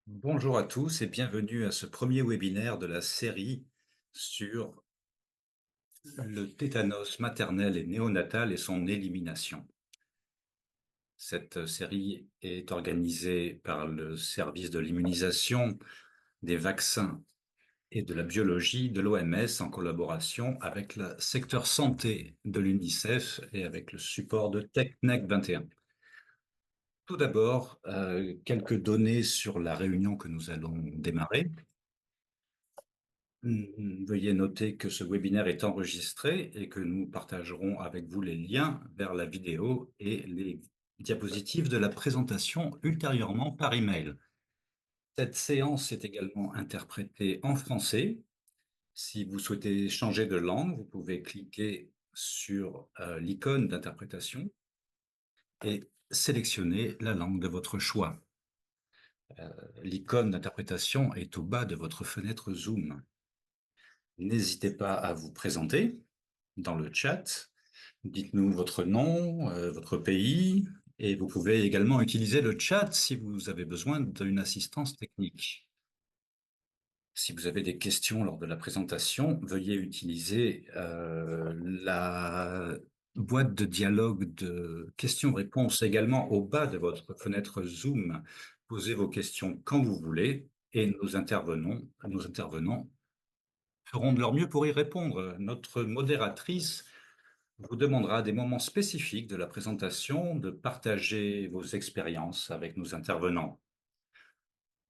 Bonjour à tous et bienvenue à ce premier webinaire de la série sur le tétanos maternel et néonatal et son élimination. Cette série est organisée par le service de l'immunisation, des vaccins et de la biologie de l'OMS en collaboration avec le secteur santé de l'UNICEF et avec le support de TechNec 21. Tout d'abord, quelques données sur la réunion que nous allons démarrer. Veuillez noter que ce webinaire est enregistré et que nous partagerons avec vous les liens vers la vidéo et les diapositives de la présentation ultérieurement par email. Cette séance est également interprétée en français. Si vous souhaitez changer de langue, vous pouvez cliquer sur l'icône d'interprétation et sélectionner la langue de votre choix. L'icône d'interprétation est au bas de votre fenêtre Zoom. N'hésitez pas à vous présenter dans le chat. Dites-nous votre nom, votre pays, et vous pouvez également utiliser le chat si vous avez besoin d'une assistance technique. Si vous avez des questions lors de la présentation, veuillez utiliser la boîte de dialogue de questions-réponses également au bas de votre fenêtre Zoom. Posez vos questions quand vous voulez et nos intervenants feront de leur mieux pour y répondre. Notre modératrice vous demandera à des moments spécifiques de la présentation de partager vos expériences avec nos intervenants.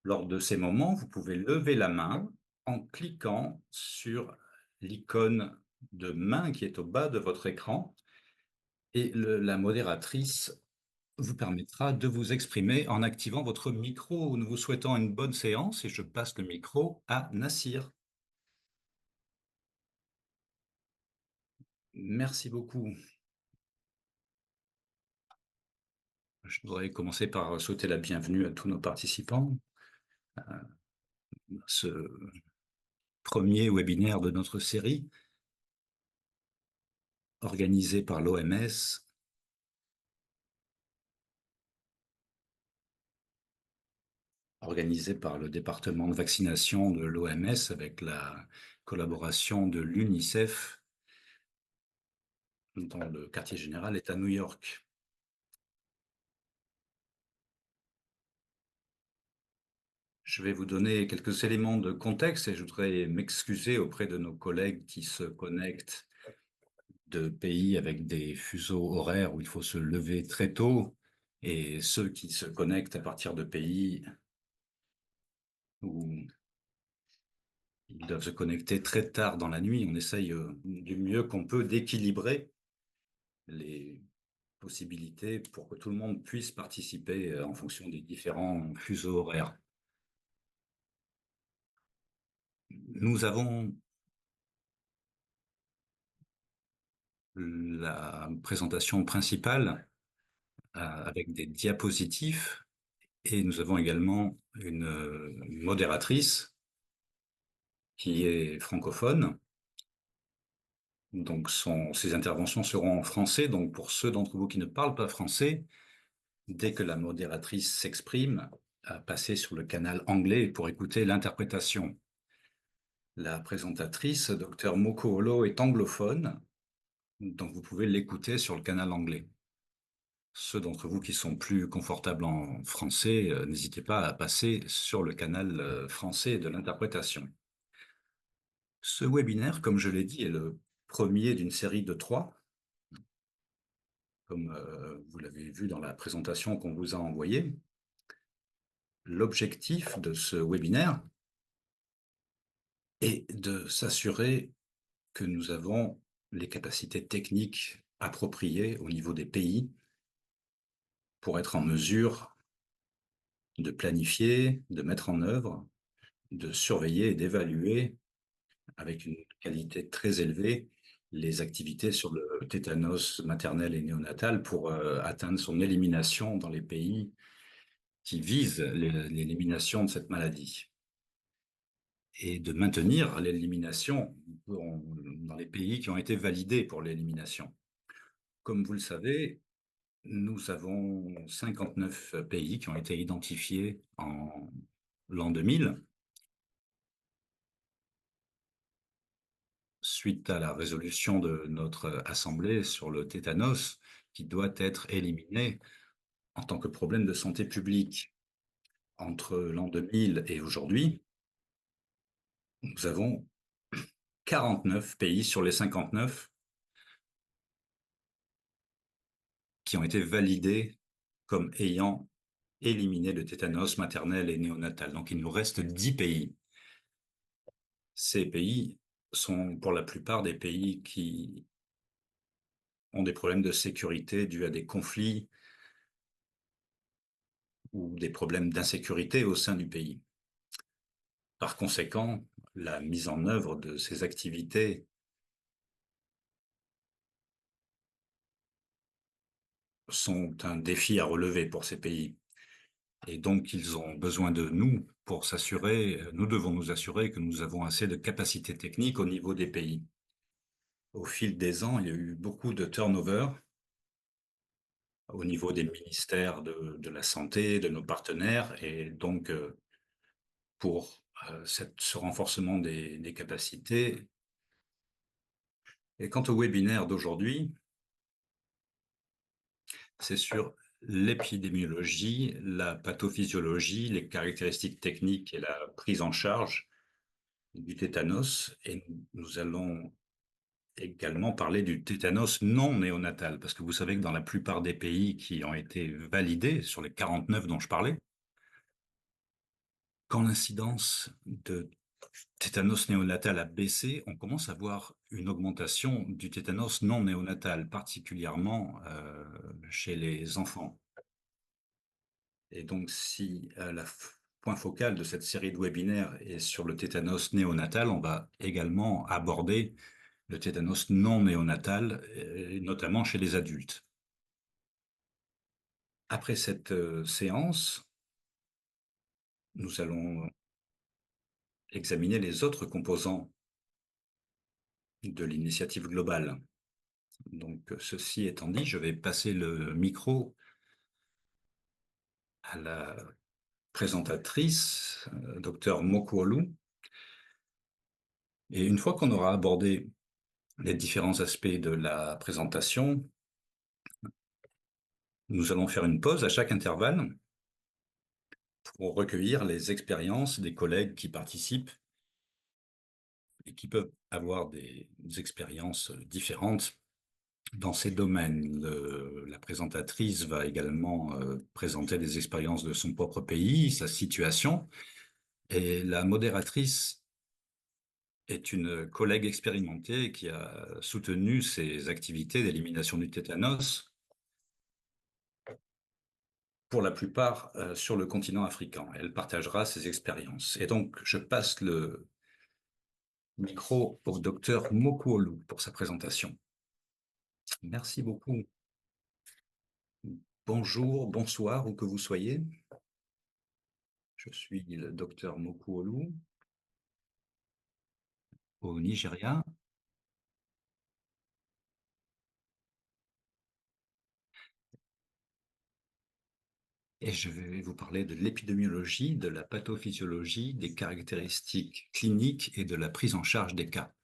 Lors de ces moments, vous pouvez lever la main en cliquant sur l'icône de main qui est au bas de votre écran et la modératrice vous permettra de vous exprimer en activant votre micro. Nous vous souhaitons une bonne séance et je passe le micro à Nassir. Merci beaucoup. Je voudrais commencer par souhaiter la bienvenue à tous nos participants à ce premier webinaire de notre série organisé par l'OMS, organisé par le département de vaccination de l'OMS avec la collaboration de l'UNICEF, dont le quartier général est à New York. Je vais vous donner quelques éléments de contexte et je voudrais m'excuser auprès de nos collègues qui se connectent de pays avec des fuseaux horaires où il faut se lever très tôt et ceux qui se connectent à partir de pays où ils doivent se connecter très tard dans la nuit. On essaye du mieux qu'on peut d'équilibrer les possibilités pour que tout le monde puisse participer en fonction des différents fuseaux horaires. Nous avons la présentation principale avec des diapositives et nous avons également une modératrice qui est francophone. Donc, ses interventions seront en français. Donc, pour ceux d'entre vous qui ne parlent pas français, dès que la modératrice s'exprime, passez sur le canal anglais pour écouter l'interprétation. La présentatrice, Dr Moko Olo, est anglophone, donc vous pouvez l'écouter sur le canal anglais. Ceux d'entre vous qui sont plus confortables en français, n'hésitez pas à passer sur le canal français de l'interprétation. Ce webinaire, comme je l'ai dit, est le premier d'une série de 3. Comme vous l'avez vu dans la présentation qu'on vous a envoyée. L'objectif de ce webinaire est de s'assurer que nous avons les capacités techniques appropriées au niveau des pays pour être en mesure de planifier, de mettre en œuvre, de surveiller et d'évaluer avec une qualité très élevée les activités sur le tétanos maternel et néonatal pour atteindre son élimination dans les pays qui visent l'élimination de cette maladie et de maintenir l'élimination dans les pays qui ont été validés pour l'élimination. Comme vous le savez, nous avons 59 pays qui ont été identifiés l'an 2000, suite à la résolution de notre Assemblée sur le tétanos, qui doit être éliminé en tant que problème de santé publique. Entre l'an 2000 et aujourd'hui, nous avons 49 pays sur les 59 qui ont été validés comme ayant éliminé le tétanos maternel et néonatal. Donc il nous reste 10 pays. Ces pays sont pour la plupart des pays qui ont des problèmes de sécurité dus à des conflits ou des problèmes d'insécurité au sein du pays. Par conséquent, la mise en œuvre de ces activités sont un défi à relever pour ces pays. Et donc, ils ont besoin de nous pour s'assurer, nous devons nous assurer que nous avons assez de capacités techniques au niveau des pays. Au fil des ans, il y a eu beaucoup de turnover au niveau des ministères de la santé, de nos partenaires, et donc pour ce renforcement des capacités. Et quant au webinaire d'aujourd'hui, c'est sur l'épidémiologie, la pathophysiologie, les caractéristiques techniques et la prise en charge du tétanos. Et nous allons également parler du tétanos non néonatal, parce que vous savez que dans la plupart des pays qui ont été validés, sur les 49 dont je parlais, quand l'incidence de tétanos néonatal a baissé, on commence à voir une augmentation du tétanos non néonatal, particulièrement chez les enfants. Et donc, si la point focal de cette série de webinaires est sur le tétanos néonatal, on va également aborder le tétanos non néonatal, notamment chez les adultes. Après cette séance, nous allons examiner les autres composants de l'initiative globale. Donc, ceci étant dit, je vais passer le micro à la présentatrice, Dr Mokuolu. Et une fois qu'on aura abordé les différents aspects de la présentation, nous allons faire une pause à chaque intervalle pour recueillir les expériences des collègues qui participent et qui peuvent avoir des expériences différentes dans ces domaines. La présentatrice va également présenter des expériences de son propre pays, sa situation, et la modératrice est une collègue expérimentée qui a soutenu ces activités d'élimination du tétanos, pour la plupart sur le continent africain. Elle partagera ses expériences. Et donc, je passe le micro au docteur Mokuolu pour sa présentation. Merci beaucoup. Bonjour, bonsoir, où que vous soyez. Je suis le docteur Mokuolu au Nigeria. Et je vais vous parler de l'épidémiologie, de la pathophysiologie, des caractéristiques cliniques et de la prise en charge des cas.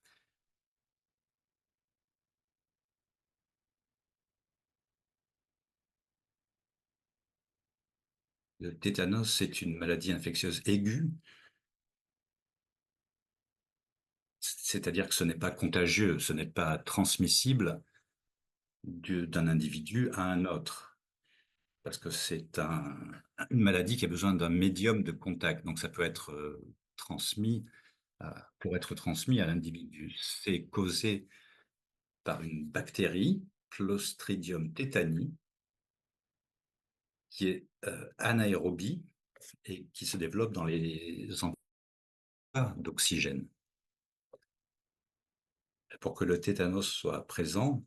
Le tétanos, c'est une maladie infectieuse aiguë, c'est-à-dire que ce n'est pas contagieux, ce n'est pas transmissible d'un individu à un autre, parce que c'est une maladie qui a besoin d'un médium de contact, donc ça peut être transmis, pour être transmis à l'individu. C'est causé par une bactérie, Clostridium tetani, qui est anaérobie et qui se développe dans les endroits d'oxygène. Pour que le tétanos soit présent,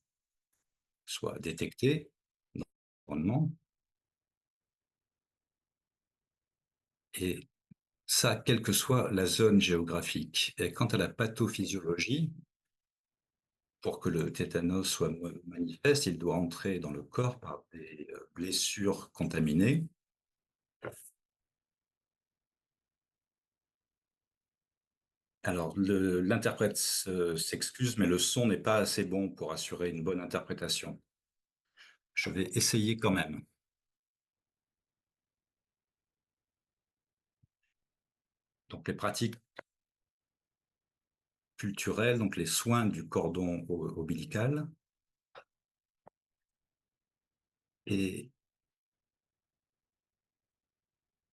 soit détecté dans l'environnement, et ça, quelle que soit la zone géographique. Et quant à la pathophysiologie, pour que le tétanos soit manifeste, il doit entrer dans le corps par des blessures contaminées. Alors, l'interprète s'excuse, mais le son n'est pas assez bon pour assurer une bonne interprétation. Je vais essayer quand même. Donc, les pratiques culturelles, donc les soins du cordon ombilical, et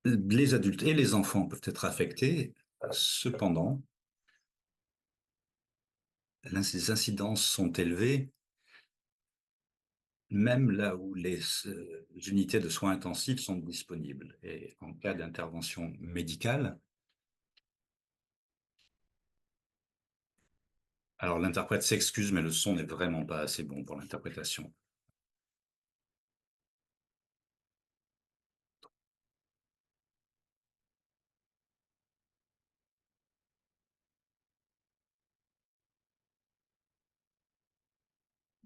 les adultes et les enfants peuvent être affectés. Cependant, les incidences sont élevées, même là où les unités de soins intensifs sont disponibles. Et en cas d'intervention médicale, alors l'interprète s'excuse, mais le son n'est vraiment pas assez bon pour l'interprétation.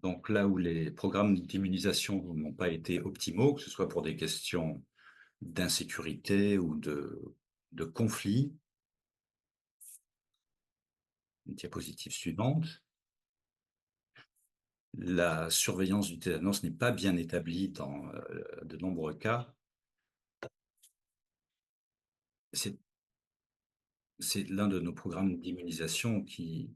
Donc là où les programmes d'immunisation n'ont pas été optimaux, que ce soit pour des questions d'insécurité ou de conflit, diapositive suivante, la surveillance du tétanos n'est pas bien établie dans de nombreux cas. C'est l'un de nos programmes d'immunisation qui...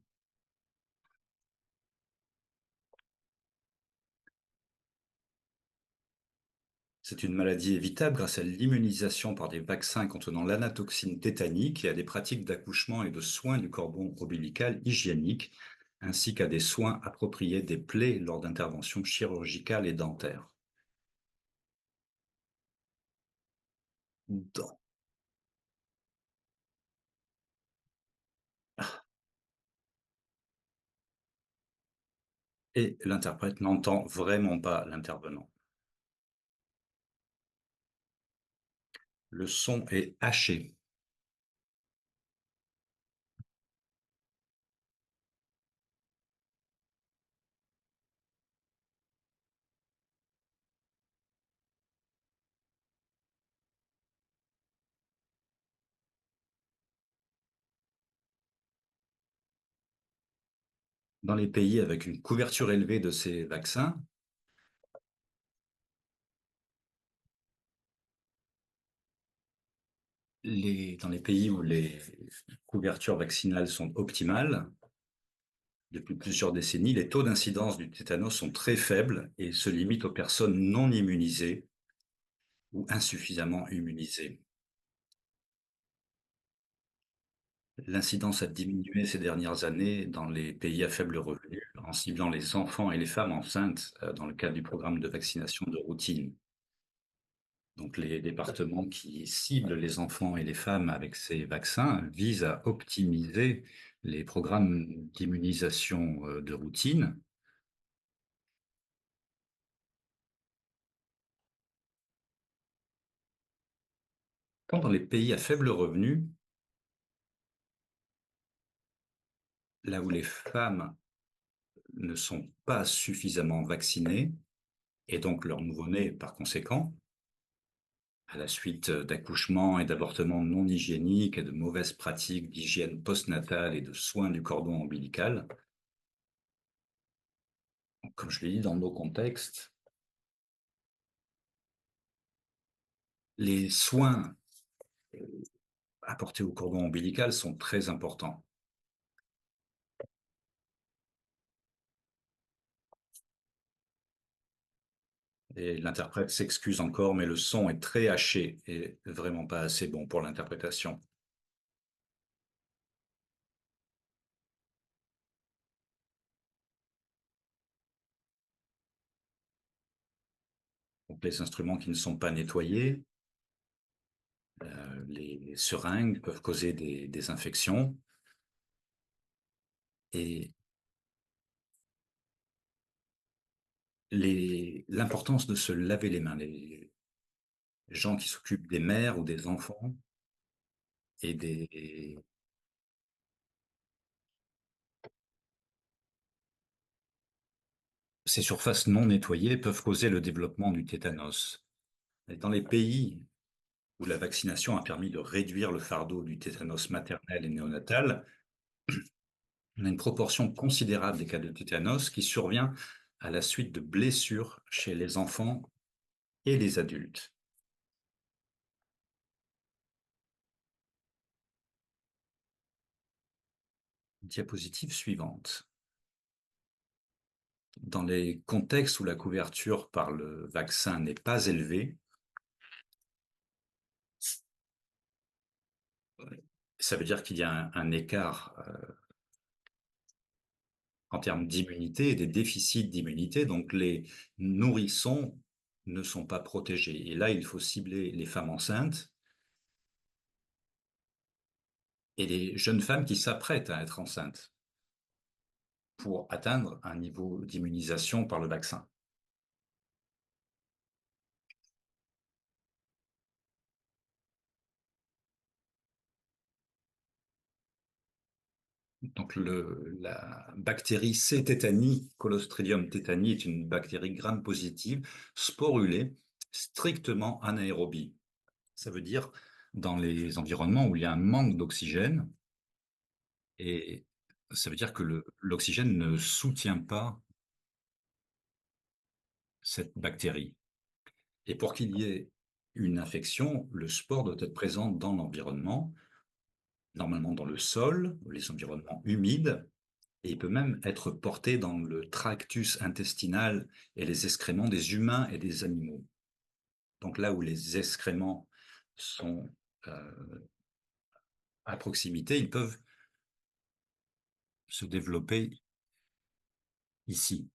C'est une maladie évitable grâce à l'immunisation par des vaccins contenant l'anatoxine tétanique et à des pratiques d'accouchement et de soins du cordon ombilical hygiénique, ainsi qu'à des soins appropriés des plaies lors d'interventions chirurgicales et dentaires. Dans- Et l'interprète n'entend vraiment pas l'intervenant. Le son est haché. Dans les pays avec une couverture élevée de ces vaccins, dans les pays où les couvertures vaccinales sont optimales, depuis plusieurs décennies, les taux d'incidence du tétanos sont très faibles et se limitent aux personnes non immunisées ou insuffisamment immunisées. L'incidence a diminué ces dernières années dans les pays à faible revenu en ciblant les enfants et les femmes enceintes dans le cadre du programme de vaccination de routine. Donc les départements qui ciblent les enfants et les femmes avec ces vaccins visent à optimiser les programmes d'immunisation de routine. Quand dans les pays à faible revenu, là où les femmes ne sont pas suffisamment vaccinées, et donc leur nouveau-né par conséquent, à la suite d'accouchements et d'avortements non hygiéniques et de mauvaises pratiques d'hygiène postnatale et de soins du cordon ombilical. Comme je l'ai dit, dans nos contextes, les soins apportés au cordon ombilical sont très importants. Et l'interprète s'excuse encore, mais le son est très haché et vraiment pas assez bon pour l'interprétation. Donc les instruments qui ne sont pas nettoyés, les seringues peuvent causer des infections et l'importance de se laver les mains. Les gens qui s'occupent des mères ou des enfants et ces surfaces non nettoyées peuvent causer le développement du tétanos. Et dans les pays où la vaccination a permis de réduire le fardeau du tétanos maternel et néonatal, On a une proportion considérable des cas de tétanos qui survient à la suite de blessures chez les enfants et les adultes. Diapositive suivante. Dans les contextes où la couverture par le vaccin n'est pas élevée, ça veut dire qu'il y a un écart en termes d'immunité et des déficits d'immunité. Donc, les nourrissons ne sont pas protégés. Et là, il faut cibler les femmes enceintes et les jeunes femmes qui s'apprêtent à être enceintes pour atteindre un niveau d'immunisation par le vaccin. Donc, la bactérie C. tétani, Clostridium tétani, est une bactérie gram-positive, sporulée, strictement anaérobie. Ça veut dire dans les environnements où il y a un manque d'oxygène, et ça veut dire que l'oxygène ne soutient pas cette bactérie. Et pour qu'il y ait une infection, le spore doit être présent dans l'environnement, normalement dans le sol, les environnements humides, et il peut même être porté dans le tractus intestinal et les excréments des humains et des animaux. Donc là où les excréments sont à proximité, ils peuvent se développer ici.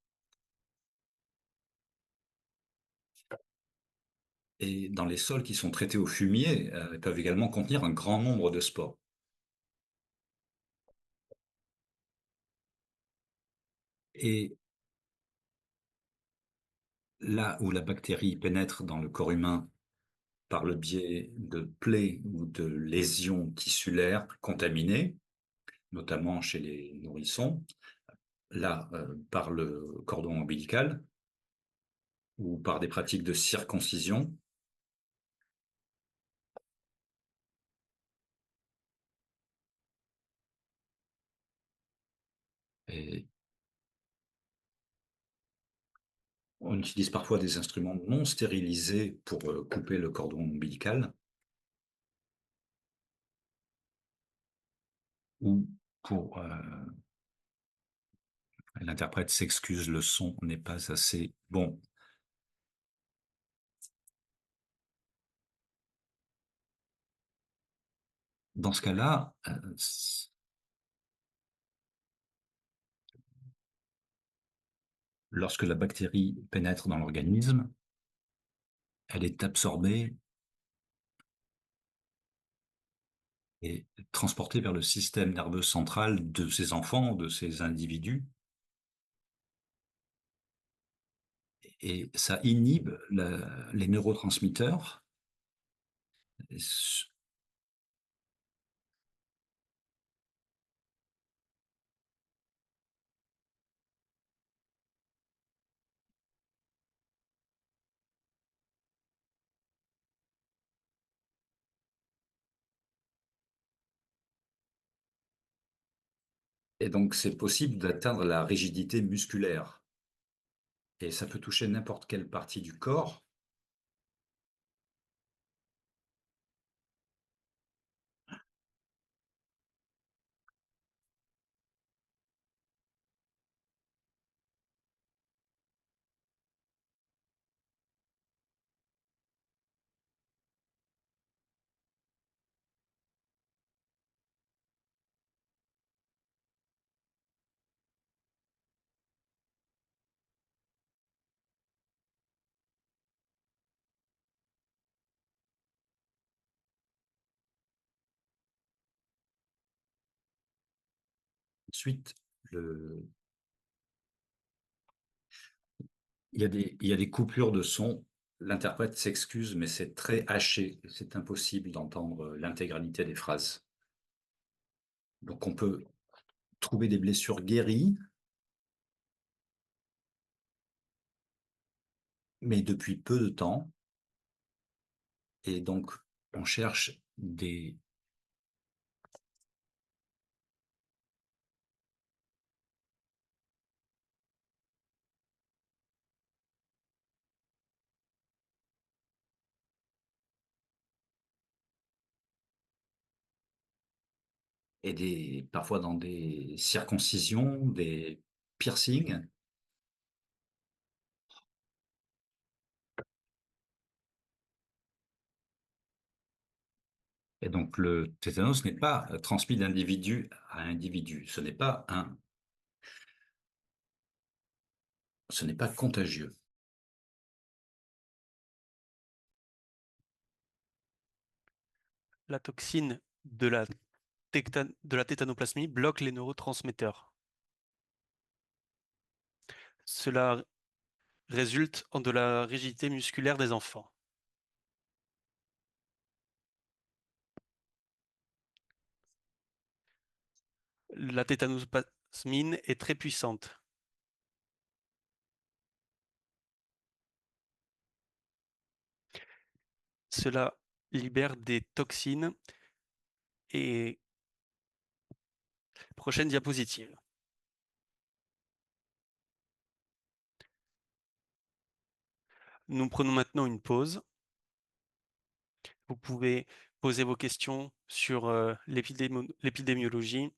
Et dans les sols qui sont traités au fumier, ils peuvent également contenir un grand nombre de spores. Et là où la bactérie pénètre dans le corps humain par le biais de plaies ou de lésions tissulaires contaminées, notamment chez les nourrissons, là, par le cordon ombilical ou par des pratiques de circoncision. Et on utilise parfois des instruments non stérilisés pour couper le cordon ombilical ou pour l'interprète s'excuse, le son n'est pas assez bon. Dans ce cas-là, lorsque la bactérie pénètre dans l'organisme, elle est absorbée et transportée vers le système nerveux central de ces enfants, de ces individus, et ça inhibe les neurotransmetteurs. Et donc, c'est possible d'atteindre la rigidité musculaire. Et ça peut toucher n'importe quelle partie du corps. Ensuite, il y a des coupures de son. L'interprète s'excuse, mais c'est très haché. C'est impossible d'entendre l'intégralité des phrases. Donc, on peut trouver des blessures guéries, mais depuis peu de temps. Et donc, on cherche et parfois dans des circoncisions, des piercings. Et donc le tétanos n'est pas transmis d'individu à individu. Ce n'est pas contagieux. La toxine de la tétanoplasmie bloque les neurotransmetteurs. Cela résulte en de la rigidité musculaire des enfants. La tétanoplasmine est très puissante. Cela libère des toxines et prochaine diapositive. Nous prenons maintenant une pause. Vous pouvez poser vos questions sur l'épidémiologie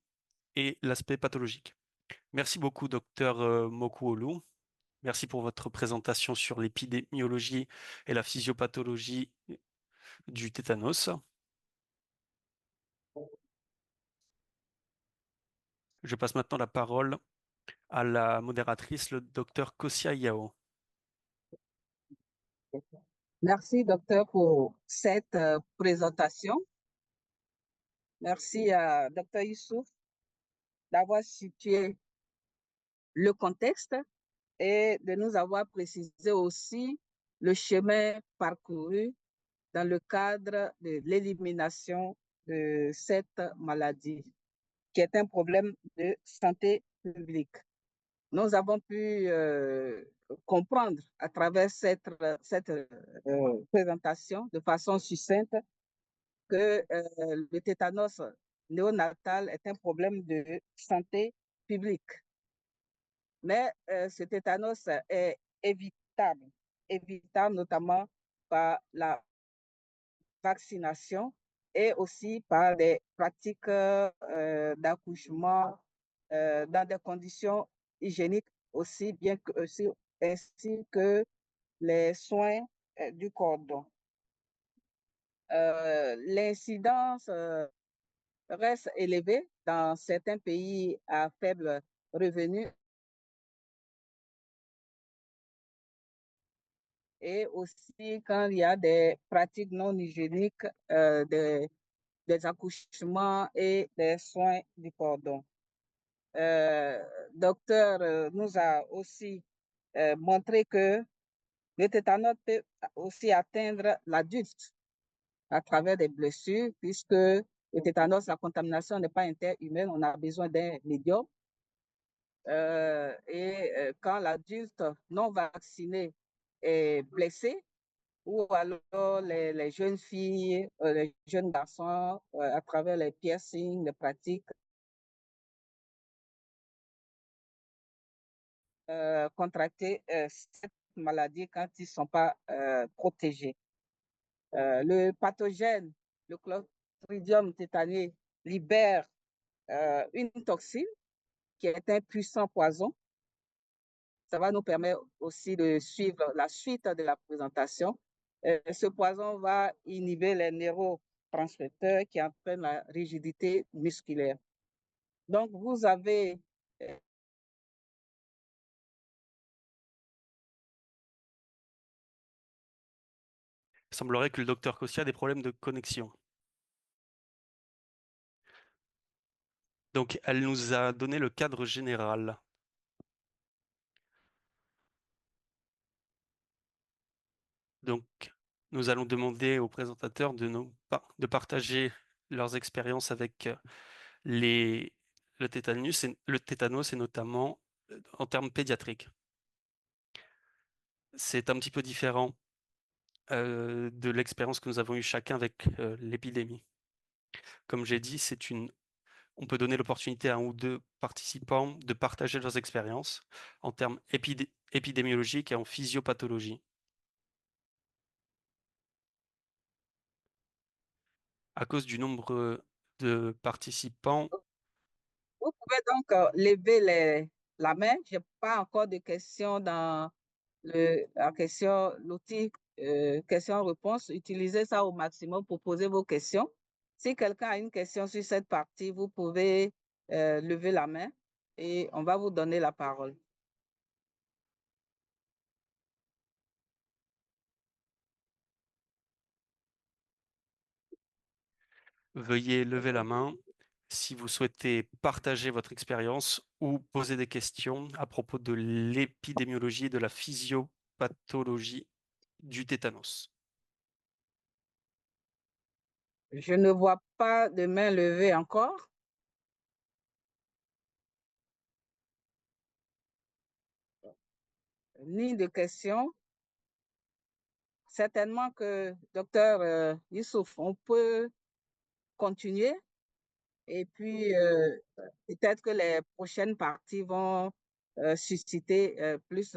et l'aspect pathologique. Merci beaucoup, docteur Mokuolu. Merci pour votre présentation sur l'épidémiologie et la physiopathologie du tétanos. Je passe maintenant la parole à la modératrice, le docteur Kosia Yao. Merci, docteur, pour cette présentation. Merci à docteur Youssouf d'avoir situé le contexte et de nous avoir précisé aussi le chemin parcouru dans le cadre de l'élimination de cette maladie, qui est un problème de santé publique. Nous avons pu comprendre à travers cette présentation de façon succincte que le tétanos néonatal est un problème de santé publique. Mais ce tétanos est évitable notamment par la vaccination et aussi par des pratiques d'accouchement dans des conditions hygiéniques aussi, ainsi que les soins du cordon. L'incidence reste élevée dans certains pays à faible revenu et aussi quand il y a des pratiques non hygiéniques des accouchements et des soins du cordon. Docteur nous a aussi montré que le tétanos peut aussi atteindre l'adulte à travers des blessures, puisque le tétanos, la contamination n'est pas interhumaine, on a besoin d'un médium. Quand l'adulte non vacciné est blessé, ou alors les jeunes filles, les jeunes garçons, à travers les piercings, les pratiques, contracter cette maladie quand ils ne sont pas protégés. Le pathogène, le Clostridium tétané, libère une toxine qui est un puissant poison. Ça va nous permettre aussi de suivre la suite de la présentation. Ce poison va inhiber les neurotransmetteurs qui entraînent la rigidité musculaire. Donc, vous avez Il semblerait que le docteur Kosia a des problèmes de connexion. Donc, elle nous a donné le cadre général. Donc, nous allons demander aux présentateurs de partager leurs expériences avec le tétanos et notamment en termes pédiatriques. C'est un petit peu différent de l'expérience que nous avons eue chacun avec l'épidémie. Comme j'ai dit, on peut donner l'opportunité à un ou deux participants de partager leurs expériences en termes épidémiologiques et en physiopathologie. À cause du nombre de participants, pouvez donc lever la main. Je n'ai pas encore de questions dans l'outil questions-réponses. Utilisez ça au maximum pour poser vos questions. Si quelqu'un a une question sur cette partie, vous pouvez lever la main et on va vous donner la parole. Veuillez lever la main si vous souhaitez partager votre expérience ou poser des questions à propos de l'épidémiologie et de la physiopathologie du tétanos. Je ne vois pas de main levée encore. Ni de questions. Certainement que, docteur Youssouf, on peut continuer et puis peut-être que les prochaines parties vont susciter plus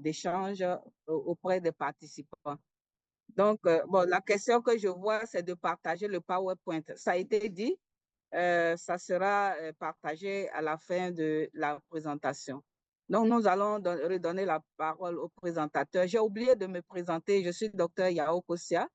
d'échanges auprès des participants. Donc, bon, la question que je vois, c'est de partager le PowerPoint. Ça a été dit, ça sera partagé à la fin de la présentation. Donc, nous allons redonner la parole au présentateur. J'ai oublié de me présenter. Je suis docteur Yao Kosia.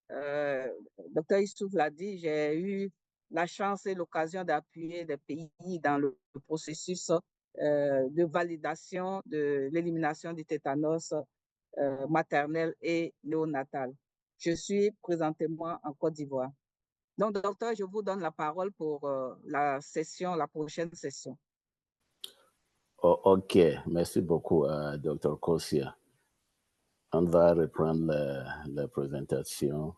Docteur Issouf l'a dit, j'ai eu la chance et l'occasion d'appuyer des pays dans le processus de validation de l'élimination du tétanos maternel et néonatal. Je suis présentement en Côte d'Ivoire. Donc, docteur, je vous donne la parole pour la prochaine session. Oh, OK, merci beaucoup, Dr. Kosia. On va reprendre la présentation.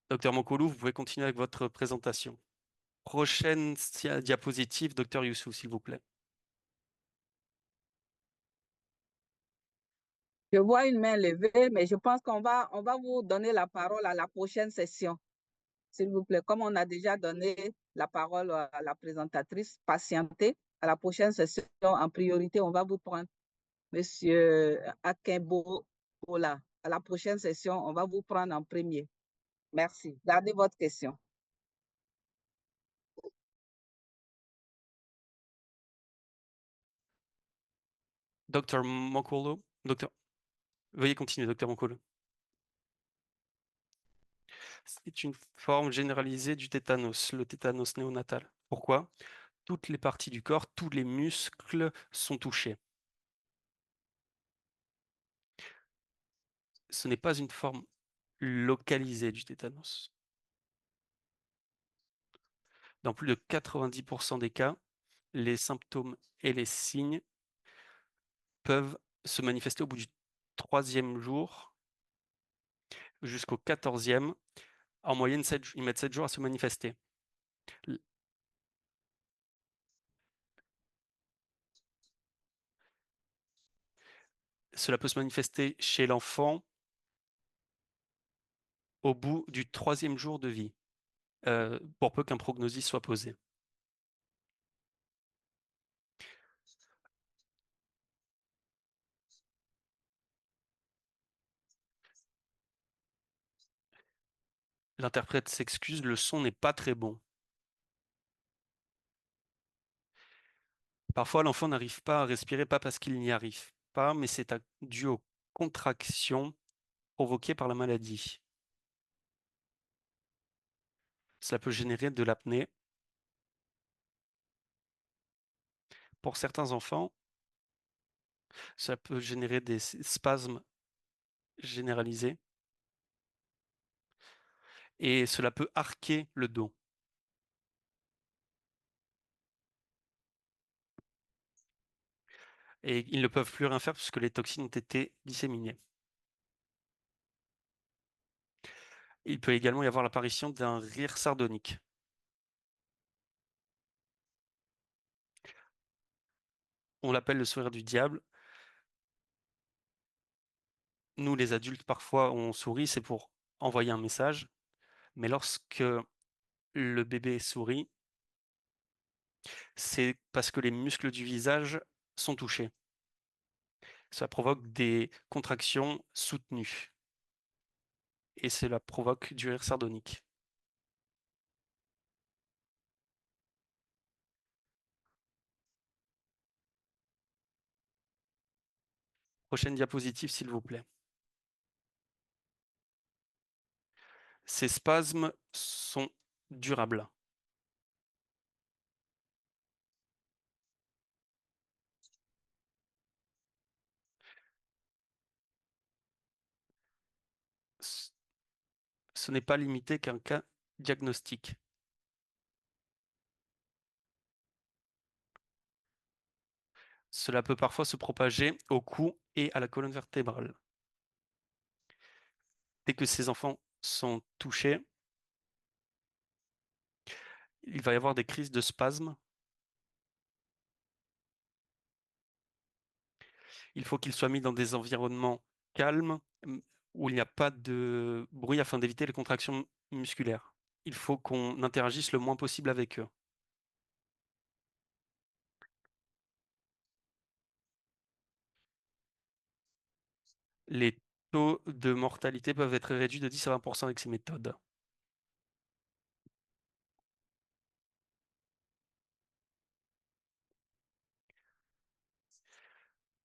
Docteur Mokolou, vous pouvez continuer avec votre présentation. Prochaine diapositive, docteur Youssou, s'il vous plaît. Je vois une main levée, mais je pense qu'on va vous donner la parole à la prochaine session. S'il vous plaît, comme on a déjà donné la parole à la présentatrice, patientez. À la prochaine session, en priorité, on va vous prendre Monsieur Akimbo Ola. À la prochaine session, on va vous prendre en premier. Merci. Gardez votre question. Docteur Mokolo, veuillez continuer, docteur Mokolo. C'est une forme généralisée du tétanos, le tétanos néonatal. Pourquoi? Toutes les parties du corps, tous les muscles sont touchés. Ce n'est pas une forme localisée du tétanos. Dans plus de 90% des cas, les symptômes et les signes peuvent se manifester au bout du 3e jour jusqu'au 14e. En moyenne, ils mettent 7 jours à se manifester. Cela peut se manifester chez l'enfant au bout du 3e jour de vie, pour peu qu'un prognostic soit posé. L'interprète s'excuse, le son n'est pas très bon. Parfois, l'enfant n'arrive pas à respirer, pas parce qu'il n'y arrive pas, mais c'est dû aux contractions provoquées par la maladie. Cela peut générer de l'apnée. Pour certains enfants, ça peut générer des spasmes généralisés et cela peut arquer le dos. Et ils ne peuvent plus rien faire puisque les toxines ont été disséminées. Il peut également y avoir l'apparition d'un rire sardonique. On l'appelle le sourire du diable. Nous, les adultes, parfois, on sourit, c'est pour envoyer un message. Mais lorsque le bébé sourit, c'est parce que les muscles du visage sont touchés. Ça provoque des contractions soutenues. et cela provoque du rire sardonique. Prochaine diapositive, s'il vous plaît. Ces spasmes sont durables. Ce n'est pas limité qu'à un cas diagnostique. Cela peut parfois se propager au cou et à la colonne vertébrale. Dès que ces enfants sont touchés, il va y avoir des crises de spasmes. Il faut qu'ils soient mis dans des environnements calmes, où il n'y a pas de bruit afin d'éviter les contractions musculaires. Il faut qu'on interagisse le moins possible avec eux. Les taux de mortalité peuvent être réduits de 10 à 20% avec ces méthodes.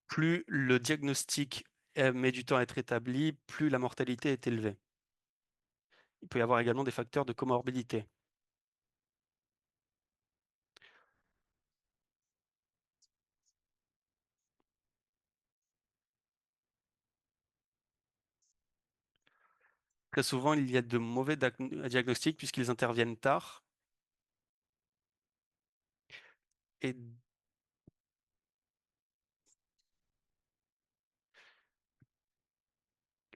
Plus le diagnostic met du temps à être établi, plus la mortalité est élevée. Il peut y avoir également des facteurs de comorbidité. Très souvent, il y a de mauvais diagnostics puisqu'ils interviennent tard. Et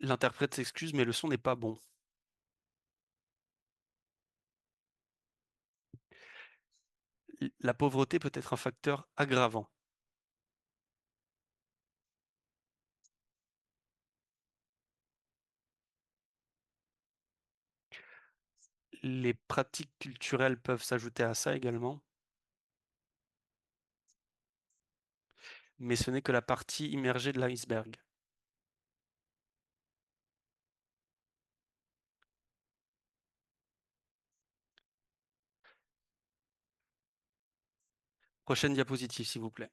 l'interprète s'excuse, mais le son n'est pas bon. La pauvreté peut être un facteur aggravant. Les pratiques culturelles peuvent s'ajouter à ça également. Mais ce n'est que la partie immergée de l'iceberg. Prochaine diapositive, s'il vous plaît.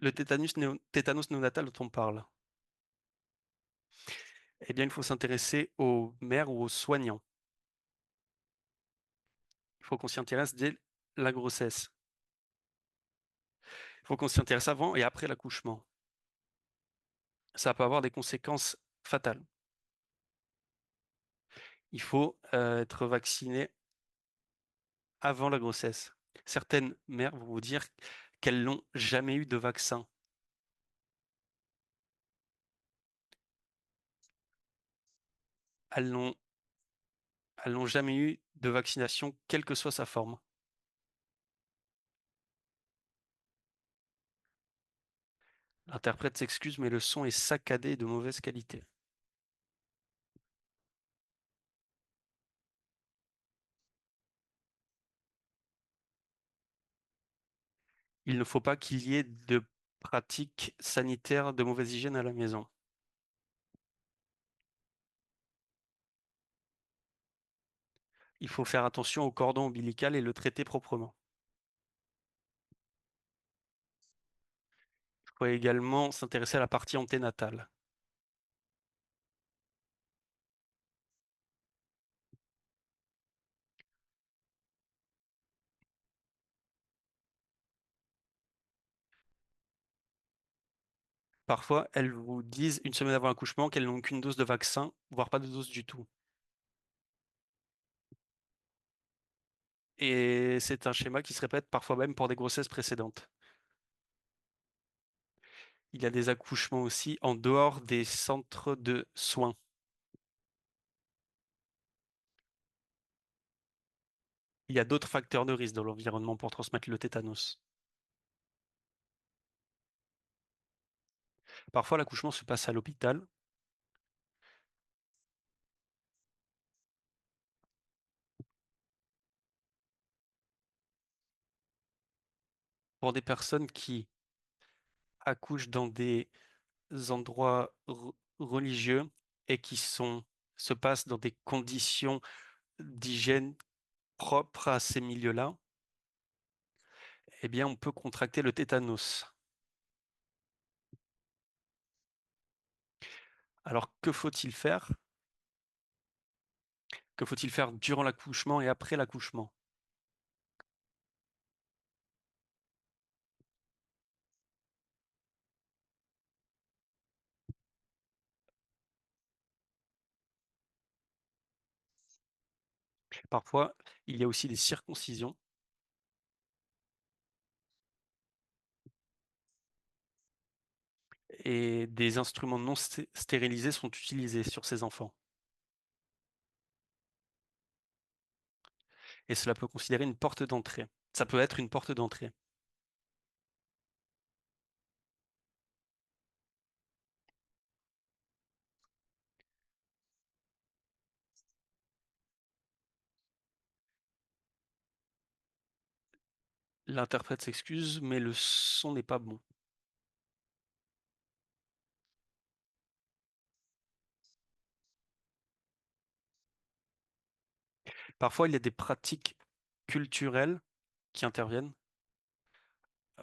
Le tétanos néonatal dont on parle. Eh bien, il faut s'intéresser aux mères ou aux soignants. Il faut qu'on s'y intéresse dès la grossesse. Il faut qu'on s'y intéresse avant et après l'accouchement. Ça peut avoir des conséquences fatales. Il faut être vacciné avant la grossesse. Certaines mères vont vous dire qu'elles n'ont jamais eu de vaccin. Elles n'ont jamais eu de vaccination, quelle que soit sa forme. L'interprète s'excuse, mais le son est saccadé et de mauvaise qualité. Il ne faut pas qu'il y ait de pratiques sanitaires de mauvaise hygiène à la maison. Il faut faire attention au cordon ombilical et le traiter proprement. Il faut également s'intéresser à la partie anténatale. Parfois, elles vous disent une semaine avant l'accouchement qu'elles n'ont qu'une dose de vaccin, voire pas de dose du tout. Et c'est un schéma qui se répète parfois même pour des grossesses précédentes. Il y a des accouchements aussi en dehors des centres de soins. Il y a d'autres facteurs de risque dans l'environnement pour transmettre le tétanos. Parfois, l'accouchement se passe à l'hôpital. pour des personnes qui accouchent dans des endroits religieux et qui se passent dans des conditions d'hygiène propres à ces milieux-là, eh bien, on peut contracter le tétanos. Alors, que faut-il faire? Que faut-il faire durant l'accouchement et après l'accouchement? Parfois, il y a aussi des circoncisions. Et des instruments non stérilisés sont utilisés sur ces enfants. Et cela peut considérer une porte d'entrée. Ça peut être une porte d'entrée. L'interprète s'excuse, mais le son n'est pas bon. Parfois, il y a des pratiques culturelles qui interviennent,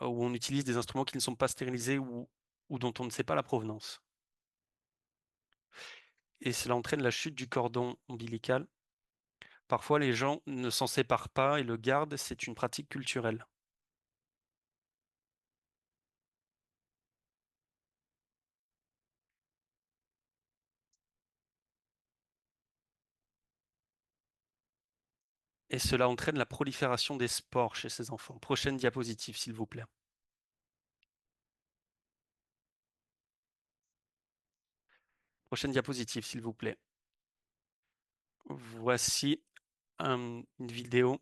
où on utilise des instruments qui ne sont pas stérilisés ou dont on ne sait pas la provenance. Et cela entraîne la chute du cordon ombilical. Parfois, les gens ne s'en séparent pas et le gardent, c'est une pratique culturelle. Et cela entraîne la prolifération des spores chez ces enfants. Prochaine diapositive, s'il vous plaît. Prochaine diapositive, s'il vous plaît. Voici une vidéo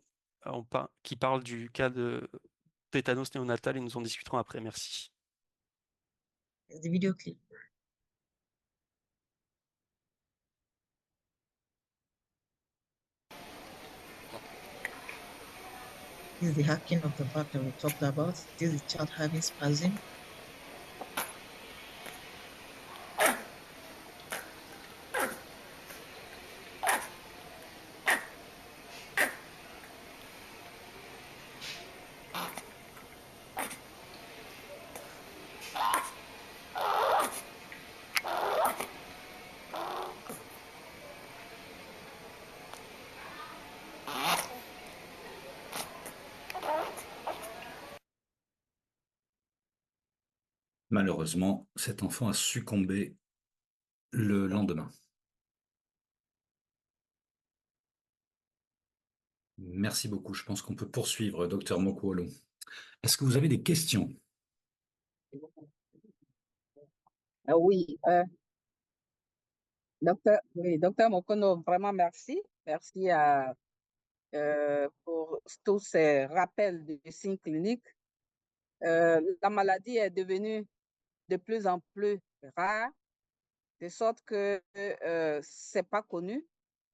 qui parle du cas de tétanos néonatal et nous en discuterons après. Merci. The video clip. This is the hacking of the back that we talked about. This is the child having spasm. Malheureusement, cet enfant a succombé le lendemain. Merci beaucoup. Je pense qu'on peut poursuivre, docteur Mokuolo. Est-ce que vous avez des questions? Oui, docteur Mokono, vraiment merci. Merci pour tous ces rappels de signes cliniques. La maladie est devenue de plus en plus rare, de sorte que c'est pas connu.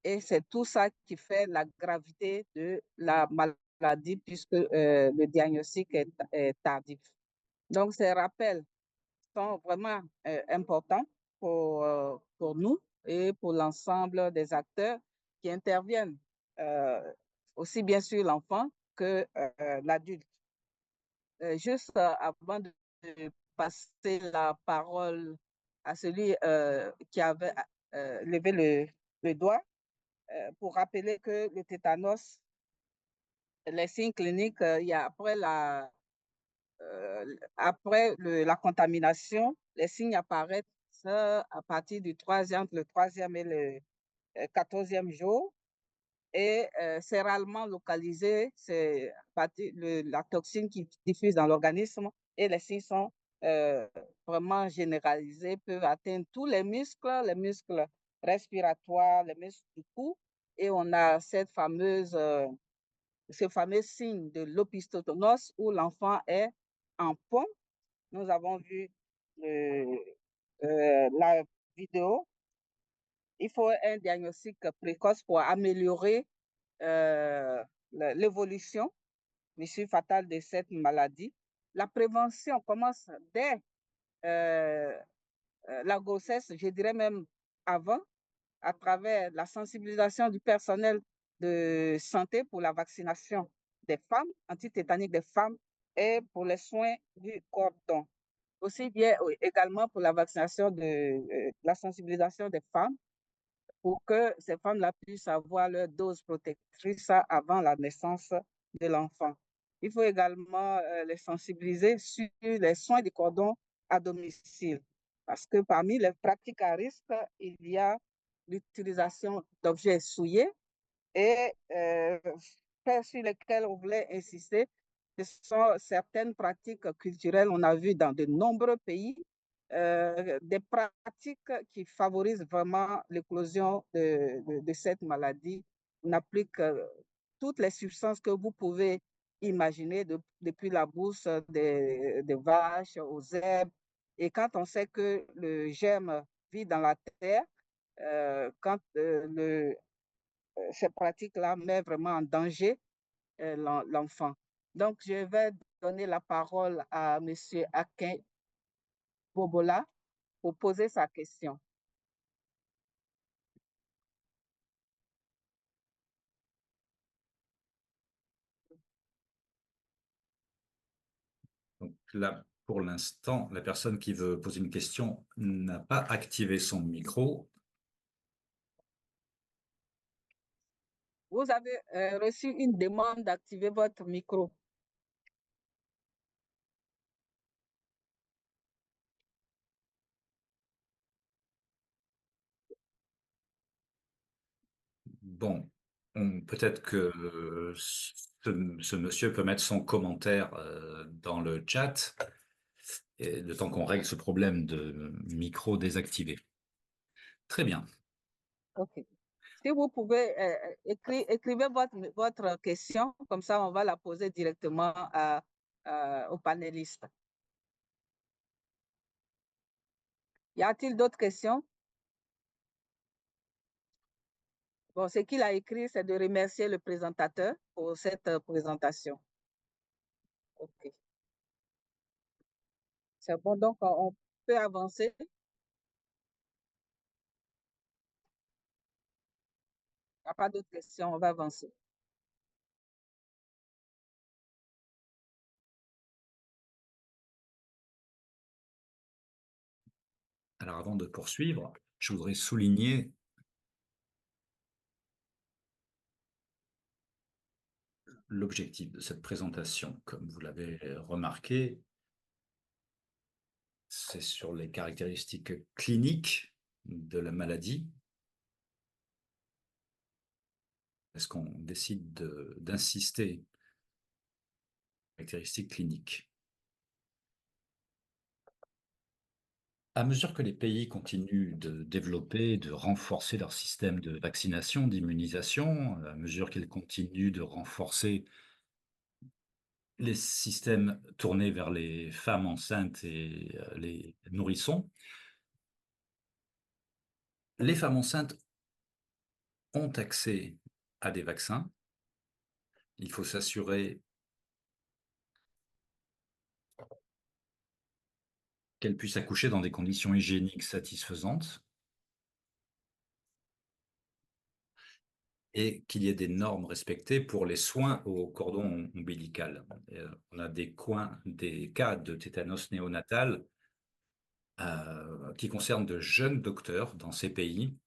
Et c'est tout ça qui fait la gravité de la maladie puisque le diagnostic est tardif. Donc, ces rappels sont vraiment importants pour nous et pour l'ensemble des acteurs qui interviennent, aussi bien sûr l'enfant que l'adulte. Juste avant de passer la parole à celui qui avait levé le doigt, pour rappeler que le tétanos, les signes cliniques, il y a après la contamination, les signes apparaissent à partir entre le 3e et le 14e jour. Et c'est rarement localisé, c'est la toxine qui diffuse dans l'organisme et les signes sont vraiment généralisés, peuvent atteindre tous les muscles respiratoires, les muscles du cou. Et on a ce fameux signe de l'opisthothonos où l'enfant est en pont. Nous avons vu la vidéo. Il faut un diagnostic précoce pour améliorer l'évolution, l'issue fatale de cette maladie. la prévention commence dès la grossesse, je dirais même avant, à travers la sensibilisation du personnel de santé pour la vaccination des femmes, antitétanique des femmes, et pour les soins du cordon. Aussi bien également pour la vaccination la sensibilisation des femmes pour que ces femmes-là puissent avoir leur dose protectrice avant la naissance de l'enfant. Il faut également les sensibiliser sur les soins du cordon à domicile, parce que parmi les pratiques à risque, il y a l'utilisation d'objets souillés et faits sur lesquels on voulait insister, ce sont certaines pratiques culturelles, on a vu dans de nombreux pays, des pratiques qui favorisent vraiment l'éclosion de cette maladie. On applique toutes les substances que vous pouvez imaginer, depuis la bourse des vaches aux zèbres. Et quand on sait que le germe vit dans la terre, quand ces pratiques-là mettent vraiment en danger l'enfant. Donc, je vais donner la parole à M. Akin Bobola pour poser sa question. Donc là, pour l'instant, la personne qui veut poser une question n'a pas activé son micro. Vous avez reçu une demande d'activer votre micro. Bon, peut-être que ce monsieur peut mettre son commentaire dans le chat, et le temps qu'on règle ce problème de micro désactivé. Très bien. OK. Si vous pouvez écrivez votre question, comme ça on va la poser directement aux panélistes. Y a-t-il d'autres questions? Bon, ce qu'il a écrit, c'est de remercier le présentateur pour cette présentation. OK. C'est bon, donc on peut avancer. Il n'y a pas d'autres questions, on va avancer. Alors avant de poursuivre, je voudrais souligner l'objectif de cette présentation. Comme vous l'avez remarqué, c'est sur les caractéristiques cliniques de la maladie. Est-ce qu'on décide d'insister sur les caractéristiques cliniques? À mesure que les pays continuent de développer, de renforcer leur système de vaccination, d'immunisation, à mesure qu'ils continuent de renforcer les systèmes tournés vers les femmes enceintes et les nourrissons, les femmes enceintes ont accès à des vaccins. Il faut s'assurer qu'elles puissent accoucher dans des conditions hygiéniques satisfaisantes et qu'il y ait des normes respectées pour les soins au cordon ombilical. On a des cas de tétanos néonatal qui concernent de jeunes docteurs dans ces pays.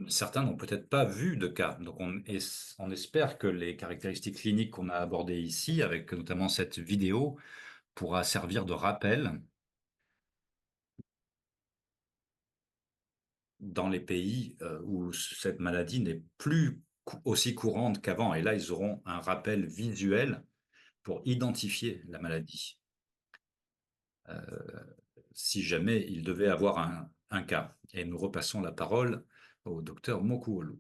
Certains n'ont peut-être pas vu de cas. Donc on espère que les caractéristiques cliniques qu'on a abordées ici, avec notamment cette vidéo, pourra servir de rappel dans les pays où cette maladie n'est plus aussi courante qu'avant. Et là, ils auront un rappel visuel pour identifier la maladie, si jamais il devait avoir un cas. Et nous repassons la parole au docteur Mokuolu.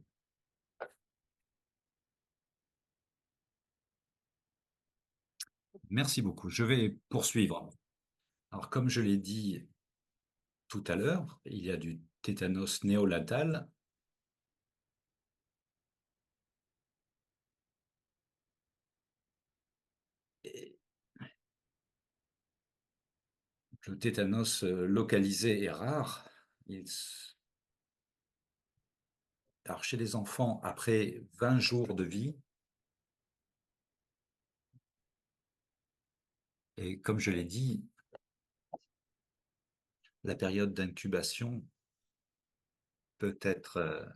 Merci beaucoup. Je vais poursuivre. Alors, comme je l'ai dit tout à l'heure, il y a du tétanos néonatal. Le tétanos localisé est rare. Alors, chez les enfants, après 20 jours de vie, et comme je l'ai dit, la période d'incubation peut être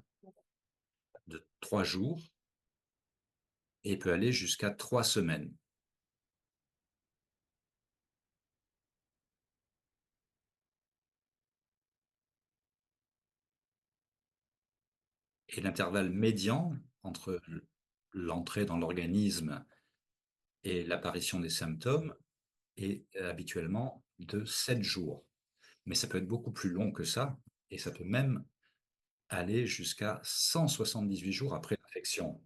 de 3 jours et peut aller jusqu'à 3 semaines. Et l'intervalle médian entre l'entrée dans l'organisme et l'apparition des symptômes est habituellement de 7 jours. Mais ça peut être beaucoup plus long que ça, et ça peut même aller jusqu'à 178 jours après l'infection.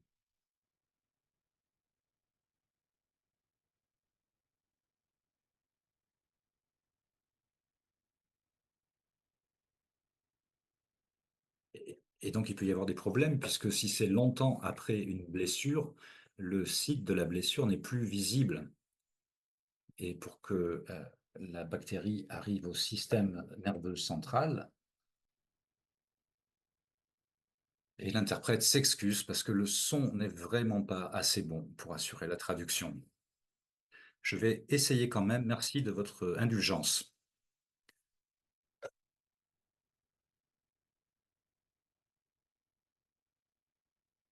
Et donc, il peut y avoir des problèmes, puisque si c'est longtemps après une blessure, le site de la blessure n'est plus visible. Et pour que la bactérie arrive au système nerveux central, et l'interprète s'excuse parce que le son n'est vraiment pas assez bon pour assurer la traduction. Je vais essayer quand même. Merci de votre indulgence.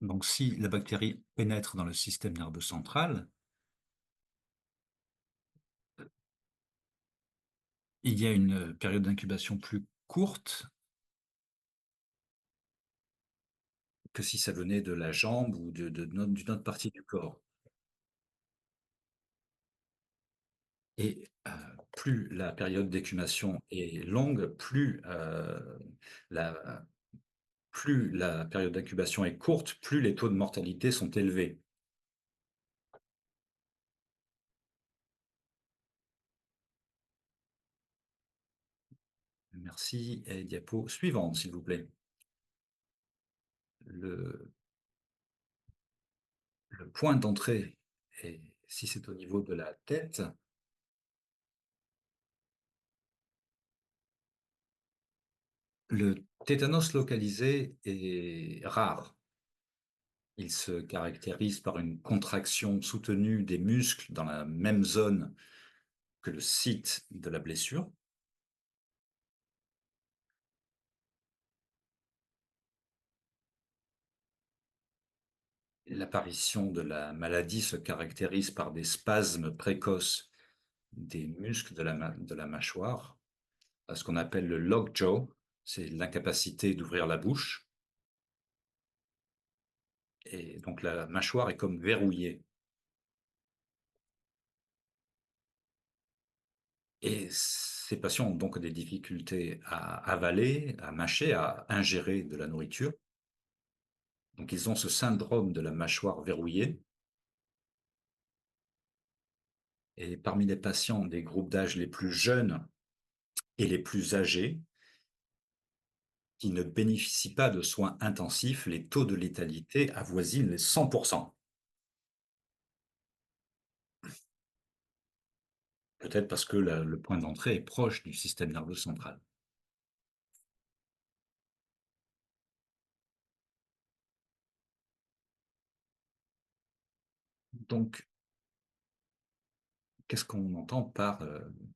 Donc, si la bactérie pénètre dans le système nerveux central, il y a une période d'incubation plus courte que si ça venait de la jambe ou d'une autre partie du corps. Et plus la période d'écumation est longue, plus la période d'incubation est courte, plus les taux de mortalité sont élevés. Merci. Et diapo suivante, s'il vous plaît. Le point d'entrée, et si c'est au niveau de la tête, le tétanos localisé est rare. Il se caractérise par une contraction soutenue des muscles dans la même zone que le site de la blessure. L'apparition de la maladie se caractérise par des spasmes précoces des muscles de la mâchoire, ce qu'on appelle le lockjaw, c'est l'incapacité d'ouvrir la bouche. Et donc la mâchoire est comme verrouillée. Et ces patients ont donc des difficultés à avaler, à mâcher, à ingérer de la nourriture. Donc ils ont ce syndrome de la mâchoire verrouillée. Et parmi les patients des groupes d'âge les plus jeunes et les plus âgés, qui ne bénéficient pas de soins intensifs, les taux de létalité avoisinent les 100%. Peut-être parce que le point d'entrée est proche du système nerveux central. Donc, qu'est-ce qu'on entend par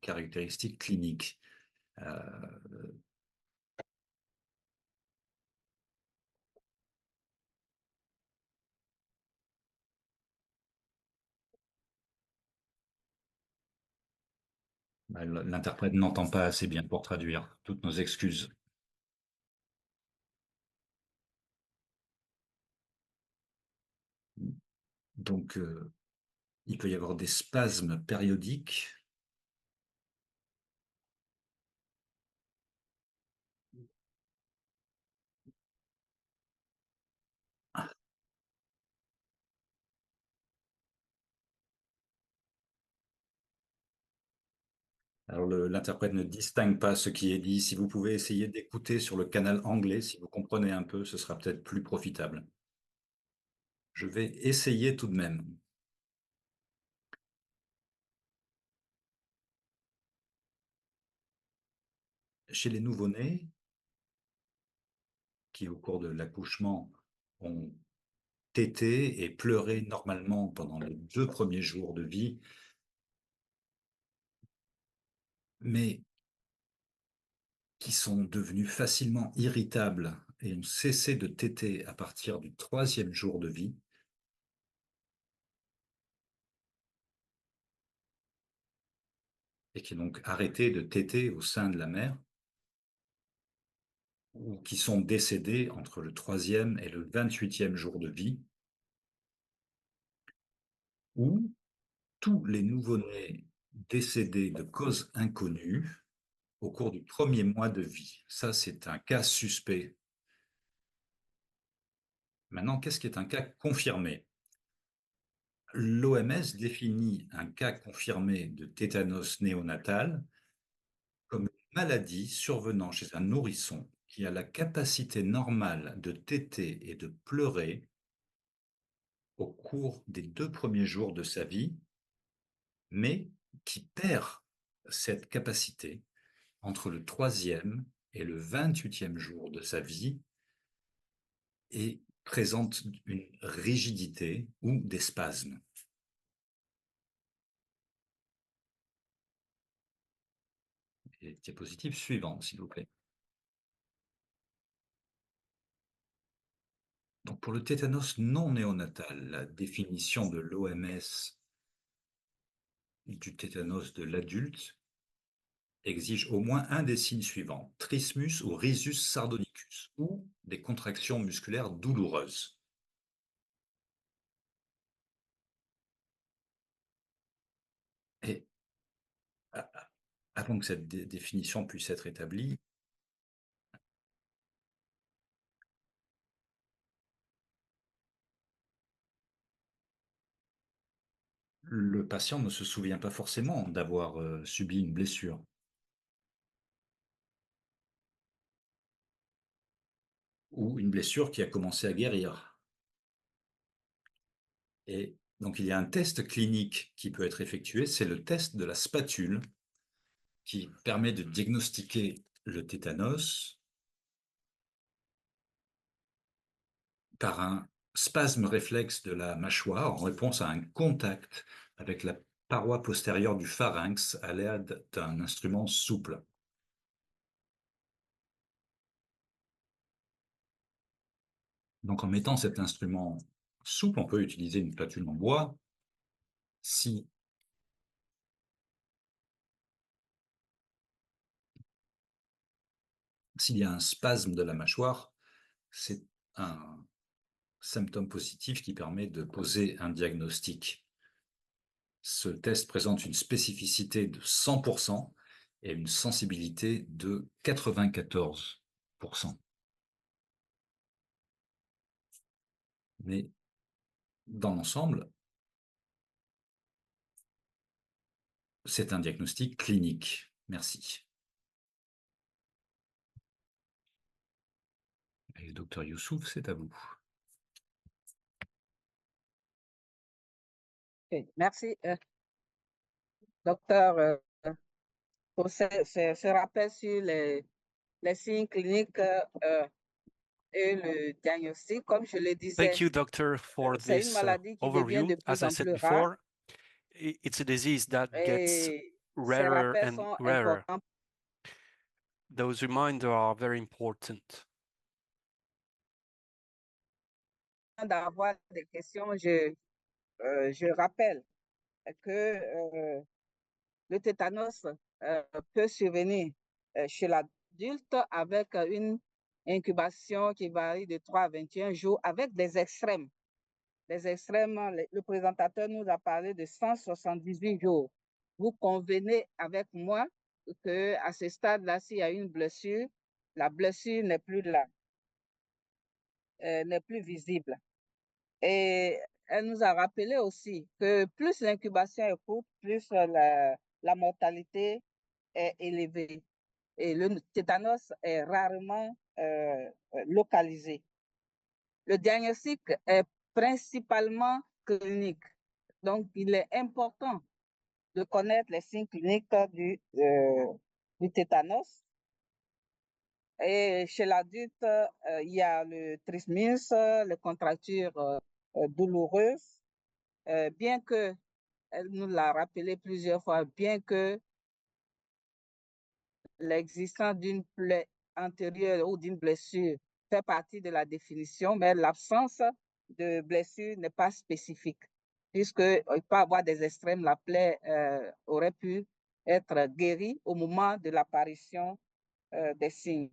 caractéristiques cliniques? L'interprète n'entend pas assez bien pour traduire. Toutes nos excuses. Donc, il peut y avoir des spasmes périodiques. Alors, l'interprète ne distingue pas ce qui est dit. Si vous pouvez essayer d'écouter sur le canal anglais, si vous comprenez un peu, ce sera peut-être plus profitable. Je vais essayer tout de même. chez les nouveau-nés, qui au cours de l'accouchement ont tété et pleuré normalement pendant les 2 premiers jours de vie, mais qui sont devenus facilement irritables et ont cessé de téter à partir du 3e jour de vie, et qui ont donc arrêté de téter au sein de la mère, ou qui sont décédés entre le 3e et le 28e jour de vie, ou tous les nouveau-nés décédés de cause inconnue au cours du 1er mois de vie. Ça, c'est un cas suspect. Maintenant, qu'est-ce qui est un cas confirmé? L'OMS définit un cas confirmé de tétanos néonatal comme une maladie survenant chez un nourrisson qui a la capacité normale de téter et de pleurer au cours des 2 premiers jours de sa vie, mais qui perd cette capacité entre le 3e et le 28e jour de sa vie et présente une rigidité ou des spasmes. Et diapositive suivante, s'il vous plaît. Donc pour le tétanos non néonatal, la définition de l'OMS du tétanos de l'adulte exige au moins un des signes suivants: trismus ou rhizus sardonicus, ou des contractions musculaires douloureuses. Et avant que cette définition puisse être établie, le patient ne se souvient pas forcément d'avoir subi une blessure. Ou une blessure qui a commencé à guérir. Et donc, il y a un test clinique qui peut être effectué, c'est le test de la spatule, qui permet de diagnostiquer le tétanos par un spasme réflexe de la mâchoire en réponse à un contact avec la paroi postérieure du pharynx à l'aide d'un instrument souple. Donc, en mettant cet instrument souple, on peut utiliser une spatule en bois. S'il y a un spasme de la mâchoire, c'est un symptôme positif qui permet de poser un diagnostic. Ce test présente une spécificité de 100% et une sensibilité de 94%. Mais dans l'ensemble, c'est un diagnostic clinique. Merci. Et docteur Youssouf, c'est à vous. Okay. Merci, docteur, pour ce rappel sur les signes cliniques et le diagnostic. Comme je le disais, Thank you, doctor, for c'est une this maladie qui devient overview. de plus As I en said plus rare. before, it's a disease that gets Et ces rarer rappels and sont rarer. importants Those reminders are very important. d'avoir des questions. Je rappelle que le tétanos peut survenir chez l'adulte avec une incubation qui varie de 3 à 21 jours avec des extrêmes. Les extrêmes, le présentateur nous a parlé de 178 jours. Vous convenez avec moi qu'à ce stade-là, s'il y a une blessure, la blessure n'est plus là, n'est plus visible. Et elle nous a rappelé aussi que plus l'incubation est courte, plus la mortalité est élevée. Et le tétanos est rarement localisé. Le diagnostic est principalement clinique. Donc, il est important de connaître les signes cliniques du tétanos Et chez l'adulte, il y a le trismus, les contractures douloureuses, bien que, elle nous l'a rappelé plusieurs fois, bien que l'existence d'une plaie antérieure ou d'une blessure fait partie de la définition, mais l'absence de blessure n'est pas spécifique, puisqu'il peut y avoir des extrêmes. La plaie aurait pu être guérie au moment de l'apparition des signes.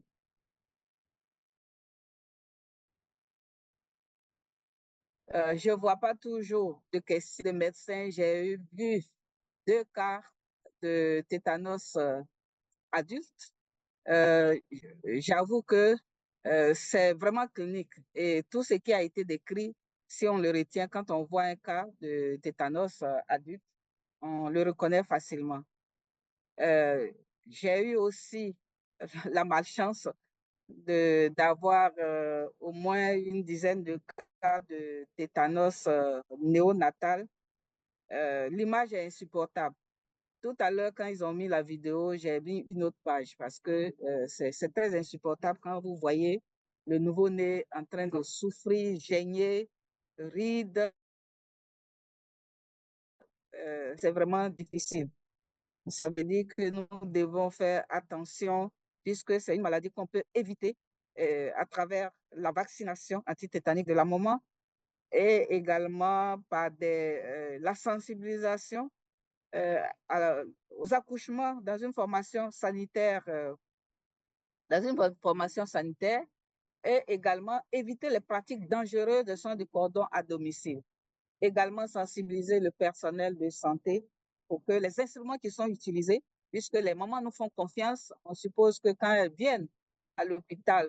Je ne vois pas toujours de questions de médecin. J'ai vu 2 cas de tétanos adulte. J'avoue que c'est vraiment clinique et tout ce qui a été décrit, si on le retient quand on voit un cas de tétanos adulte, on le reconnaît facilement. J'ai eu aussi la malchance d'avoir au moins une dizaine de cas de tétanos néonatal. L'image est insupportable. Tout à l'heure, quand ils ont mis la vidéo, j'ai mis une autre page parce que c'est très insupportable quand vous voyez le nouveau-né en train de souffrir, gêner, ride. C'est vraiment difficile. Ça veut dire que nous devons faire attention puisque c'est une maladie qu'on peut éviter à travers la vaccination antitétanique de la maman et également par la sensibilisation aux accouchements dans une formation sanitaire, et également éviter les pratiques dangereuses de soins de cordon à domicile. Également sensibiliser le personnel de santé pour que les instruments qui sont utilisés, puisque les mamans nous font confiance, on suppose que quand elles viennent à l'hôpital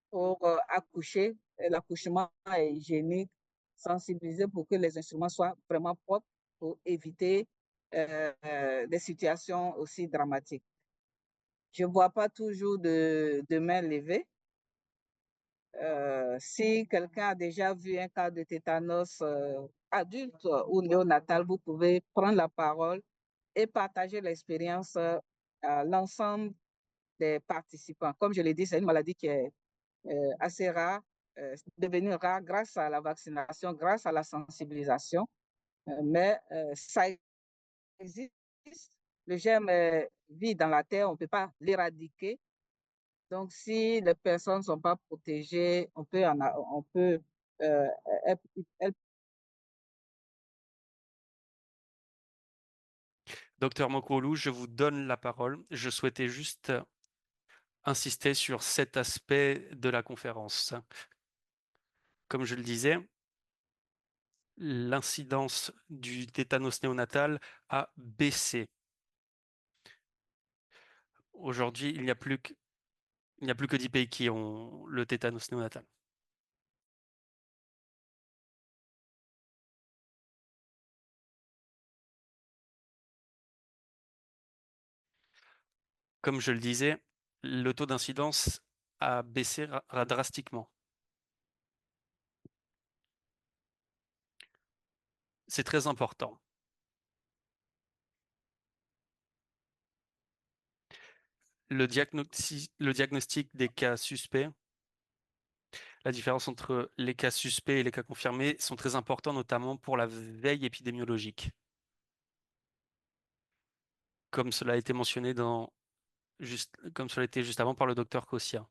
pour accoucher, l'accouchement est hygiénique, sensibiliser pour que les instruments soient vraiment propres pour éviter des situations aussi dramatiques. Je ne vois pas toujours de main levée. Si quelqu'un a déjà vu un cas de tétanos adulte ou néonatal, vous pouvez prendre la parole et partager l'expérience à l'ensemble des participants. Comme je l'ai dit, c'est une maladie qui est assez rare, devenue rare grâce à la vaccination, grâce à la sensibilisation, mais ça existe. Le germe vit dans la terre, on ne peut pas l'éradiquer. Donc, si les personnes ne sont pas protégées, on peut, elles. Docteur Mokoulou, je vous donne la parole. Je souhaitais juste insister sur cet aspect de la conférence. Comme je le disais, l'incidence du tétanos néonatal a baissé. Aujourd'hui, il n'y a plus que 10 pays qui ont le tétanos néonatal. Comme je le disais, le taux d'incidence a baissé drastiquement. C'est très important. Le diagnostic des cas suspects, la différence entre les cas suspects et les cas confirmés sont très importants, notamment pour la veille épidémiologique. Comme cela a été mentionné comme cela a été juste avant par le docteur Kossia.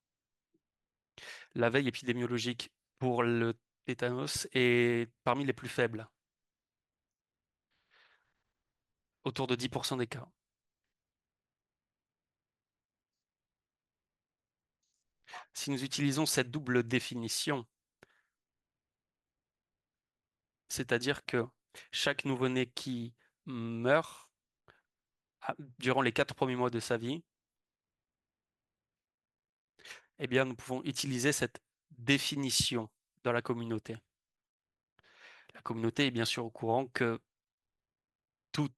La veille épidémiologique pour le tétanos est parmi les plus faibles, autour de 10% des cas. Si nous utilisons cette double définition, c'est-à-dire que chaque nouveau-né qui meurt durant les 4 premiers mois de sa vie, eh bien, nous pouvons utiliser cette définition dans la communauté. La communauté est bien sûr au courant que tout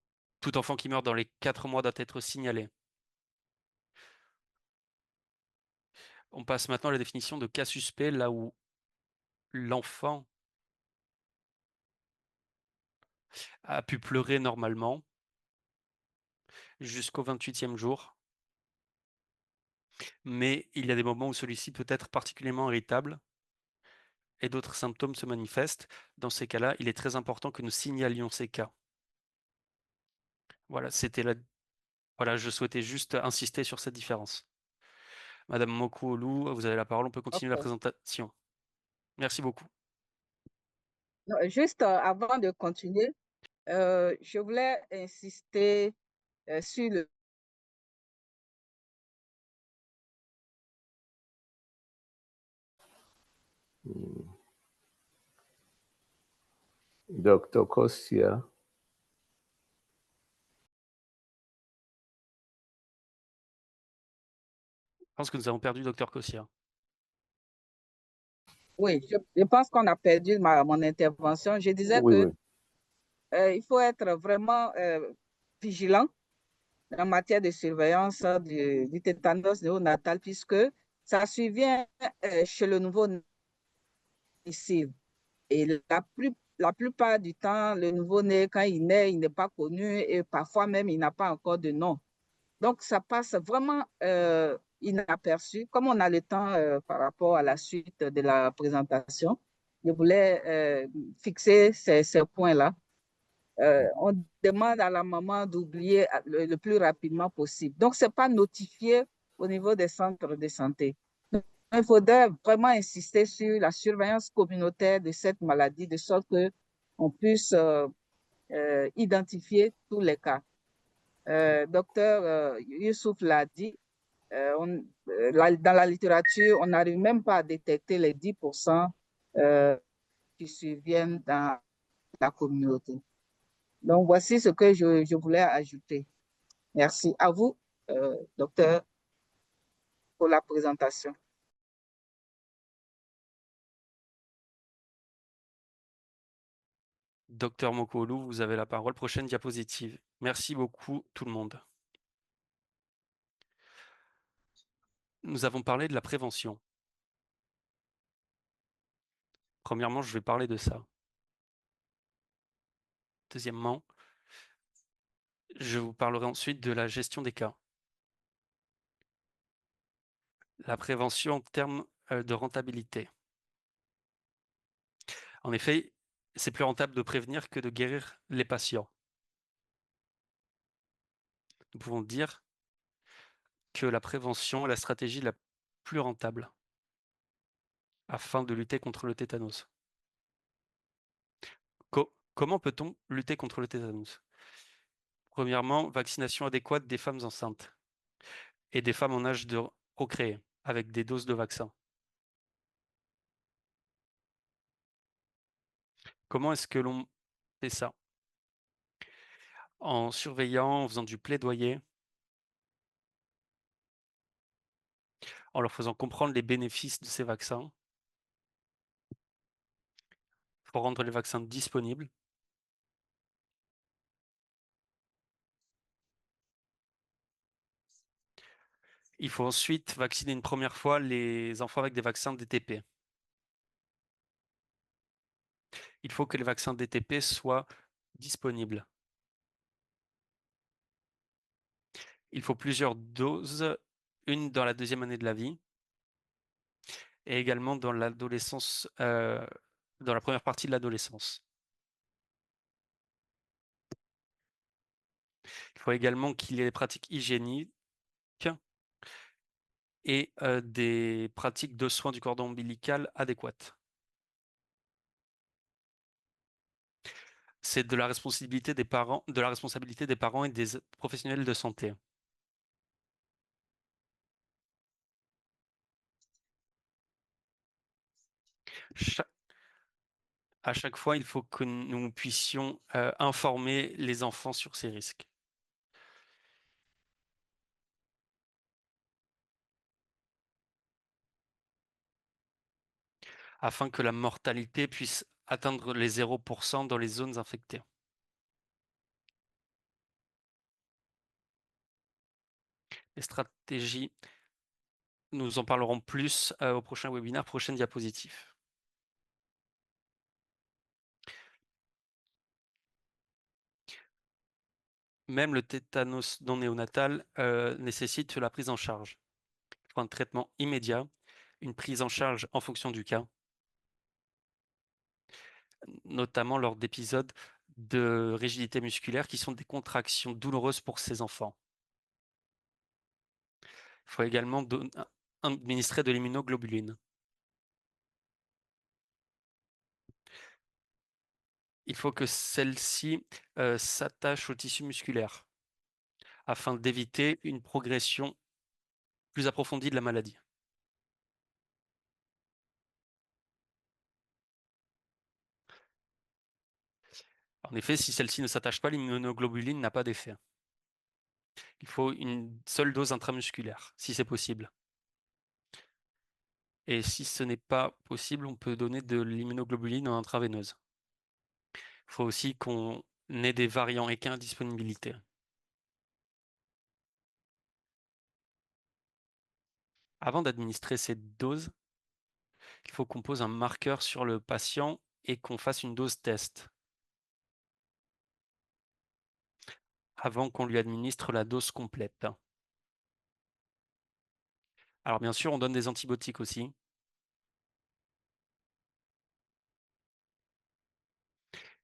enfant qui meurt dans les 4 mois doit être signalé. On passe maintenant à la définition de cas suspect, là où l'enfant a pu pleurer normalement jusqu'au 28e jour. mais il y a des moments où celui-ci peut être particulièrement irritable et d'autres symptômes se manifestent. Dans ces cas-là, il est très important que nous signalions ces cas. Voilà, voilà, je souhaitais juste insister sur cette différence. Madame Mokuolu, vous avez la parole, on peut continuer la Ok. présentation. Merci beaucoup. Non, juste avant de continuer, je voulais insister sur le Dr. Kosia. Je pense que nous avons perdu Dr Kossia. Oui, je pense qu'on a perdu mon intervention. Je disais Oui, que oui. il faut être vraiment vigilant en matière de surveillance du tétanos néonatal puisque ça survient chez le nouveau-né. Et la plupart du temps, le nouveau-né, quand il naît, il n'est pas connu et parfois même, il n'a pas encore de nom. Donc, ça passe vraiment inaperçu. Comme on a le temps par rapport à la suite de la présentation, je voulais fixer ces points-là. On demande à la maman d'oublier le plus rapidement possible. Donc, ce n'est pas notifié au niveau des centres de santé. Donc, il faudrait vraiment insister sur la surveillance communautaire de cette maladie, de sorte qu'on puisse identifier tous les cas. Docteur Youssouf l'a dit, dans la littérature, on n'arrive même pas à détecter les 10% qui surviennent dans la communauté. Donc, voici ce que je voulais ajouter. Merci à vous, docteur, pour la présentation. Docteur Mokuolu, vous avez la parole. Prochaine diapositive. Merci beaucoup tout le monde. Nous avons parlé de la prévention. Premièrement, je vais parler de ça. Deuxièmement, je vous parlerai ensuite de la gestion des cas. La prévention en termes de rentabilité. En effet, c'est plus rentable de prévenir que de guérir les patients. Nous pouvons dire que la prévention est la stratégie la plus rentable afin de lutter contre le tétanos. Comment peut-on lutter contre le tétanos? Premièrement, vaccination adéquate des femmes enceintes et des femmes en âge de procréer avec des doses de vaccin. Comment est-ce que l'on fait ça? En surveillant, en faisant du plaidoyer, en leur faisant comprendre les bénéfices de ces vaccins. Il faut rendre les vaccins disponibles. Il faut ensuite vacciner une première fois les enfants avec des vaccins DTP. Il faut que les vaccins DTP soient disponibles. Il faut plusieurs doses, une dans la deuxième année de la vie et également dans l'adolescence, dans la première partie de l'adolescence. Il faut également qu'il y ait des pratiques hygiéniques et des pratiques de soins du cordon ombilical adéquates. C'est de la responsabilité des parents, et des professionnels de santé. À chaque fois, il faut que nous puissions informer les enfants sur ces risques. Afin que la mortalité puisse atteindre les 0% dans les zones infectées. Les stratégies, nous en parlerons plus au prochain webinaire, prochaine diapositive. Même le tétanos non néonatal nécessite la prise en charge. Il faut un traitement immédiat, une prise en charge en fonction du cas, notamment lors d'épisodes de rigidité musculaire qui sont des contractions douloureuses pour ces enfants. Il faut également administrer de l'immunoglobuline. Il faut que celle-ci s'attache au tissu musculaire afin d'éviter une progression plus approfondie de la maladie. En effet, si celle-ci ne s'attache pas, l'immunoglobuline n'a pas d'effet. Il faut une seule dose intramusculaire, si c'est possible. Et si ce n'est pas possible, on peut donner de l'immunoglobuline en intraveineuse. Il faut aussi qu'on ait des variants équins à disponibilité. Avant d'administrer cette dose, il faut qu'on pose un marqueur sur le patient et qu'on fasse une dose test avant qu'on lui administre la dose complète. Alors bien sûr, on donne des antibiotiques aussi.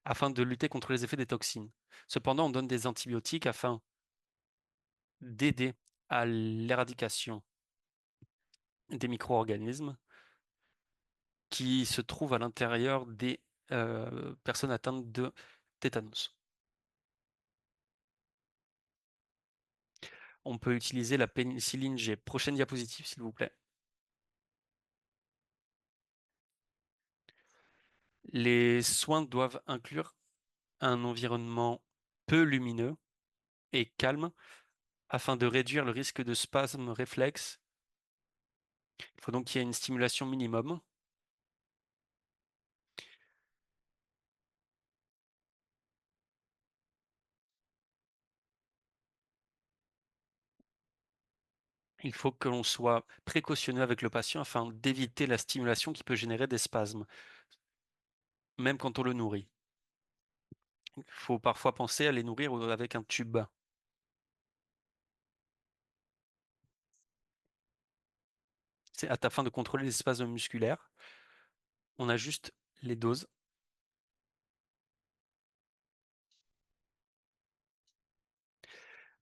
Afin de lutter contre les effets des toxines. Cependant, on donne des antibiotiques afin d'aider à l'éradication des micro-organismes qui se trouvent à l'intérieur des personnes atteintes de tétanos. On peut utiliser la pénicilline G. Prochaine diapositive, s'il vous plaît. Les soins doivent inclure un environnement peu lumineux et calme afin de réduire le risque de spasme réflexe. Il faut donc qu'il y ait une stimulation minimum. Il faut que l'on soit précautionneux avec le patient afin d'éviter la stimulation qui peut générer des spasmes, même quand on le nourrit. Il faut parfois penser à les nourrir avec un tube. C'est afin de contrôler les spasmes musculaires. On ajuste les doses.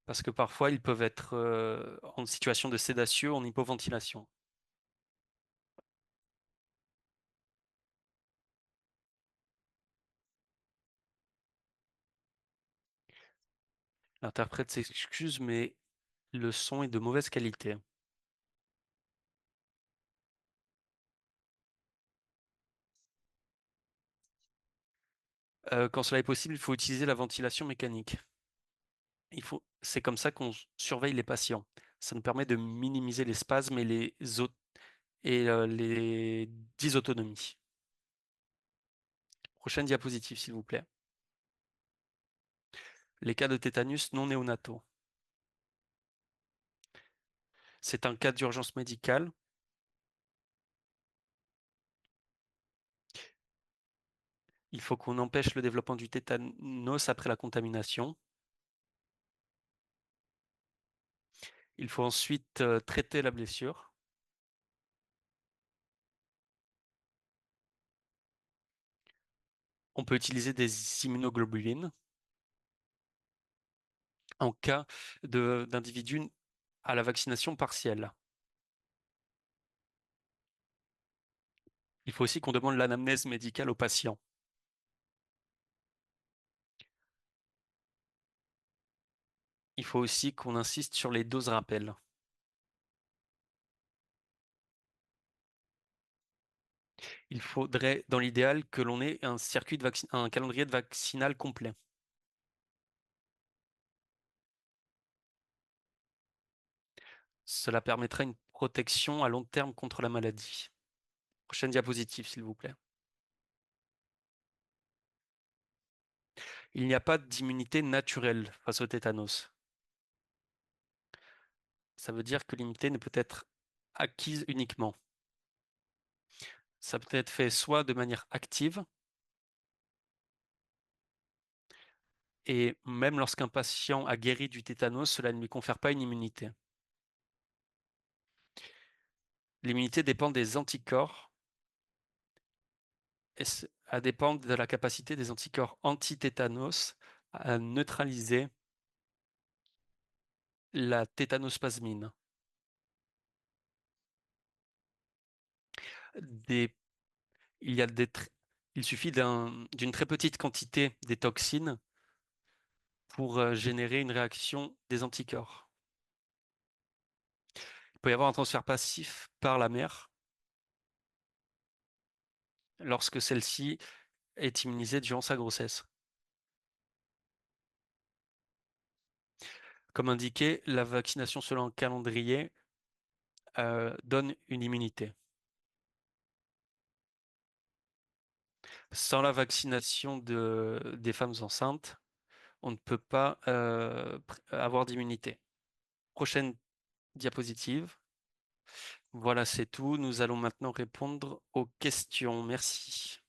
Parce que parfois, ils peuvent être en situation de sédation, en hypoventilation. L'interprète s'excuse, mais le son est de mauvaise qualité. Quand cela est possible, il faut utiliser la ventilation mécanique. C'est comme ça qu'on surveille les patients. Ça nous permet de minimiser les spasmes et les dysautonomies. Prochaine diapositive, s'il vous plaît. Les cas de tétanus non néonataux. C'est un cas d'urgence médicale. Il faut qu'on empêche le développement du tétanos après la contamination. Il faut ensuite traiter la blessure. On peut utiliser des immunoglobulines en cas d'individus à la vaccination partielle. Il faut aussi qu'on demande l'anamnèse médicale au patient. Il faut aussi qu'on insiste sur les doses rappel. Il faudrait, dans l'idéal, que l'on ait un calendrier de vaccinal complet. Cela permettrait une protection à long terme contre la maladie. Prochaine diapositive, s'il vous plaît. Il n'y a pas d'immunité naturelle face au tétanos. Ça veut dire que l'immunité ne peut être acquise uniquement. Ça peut être fait soit de manière active, et même lorsqu'un patient a guéri du tétanos, cela ne lui confère pas une immunité. L'immunité dépend des anticorps et elle dépend de la capacité des anticorps anti-tétanos à neutraliser la tétanospasmine. Il suffit d'une très petite quantité des toxines pour générer une réaction des anticorps. Il peut y avoir un transfert passif par la mère lorsque celle-ci est immunisée durant sa grossesse. Comme indiqué, la vaccination selon un calendrier donne une immunité. Sans la vaccination des femmes enceintes, on ne peut pas avoir d'immunité. Prochaine diapositive. Voilà, c'est tout. Nous allons maintenant répondre aux questions. Merci.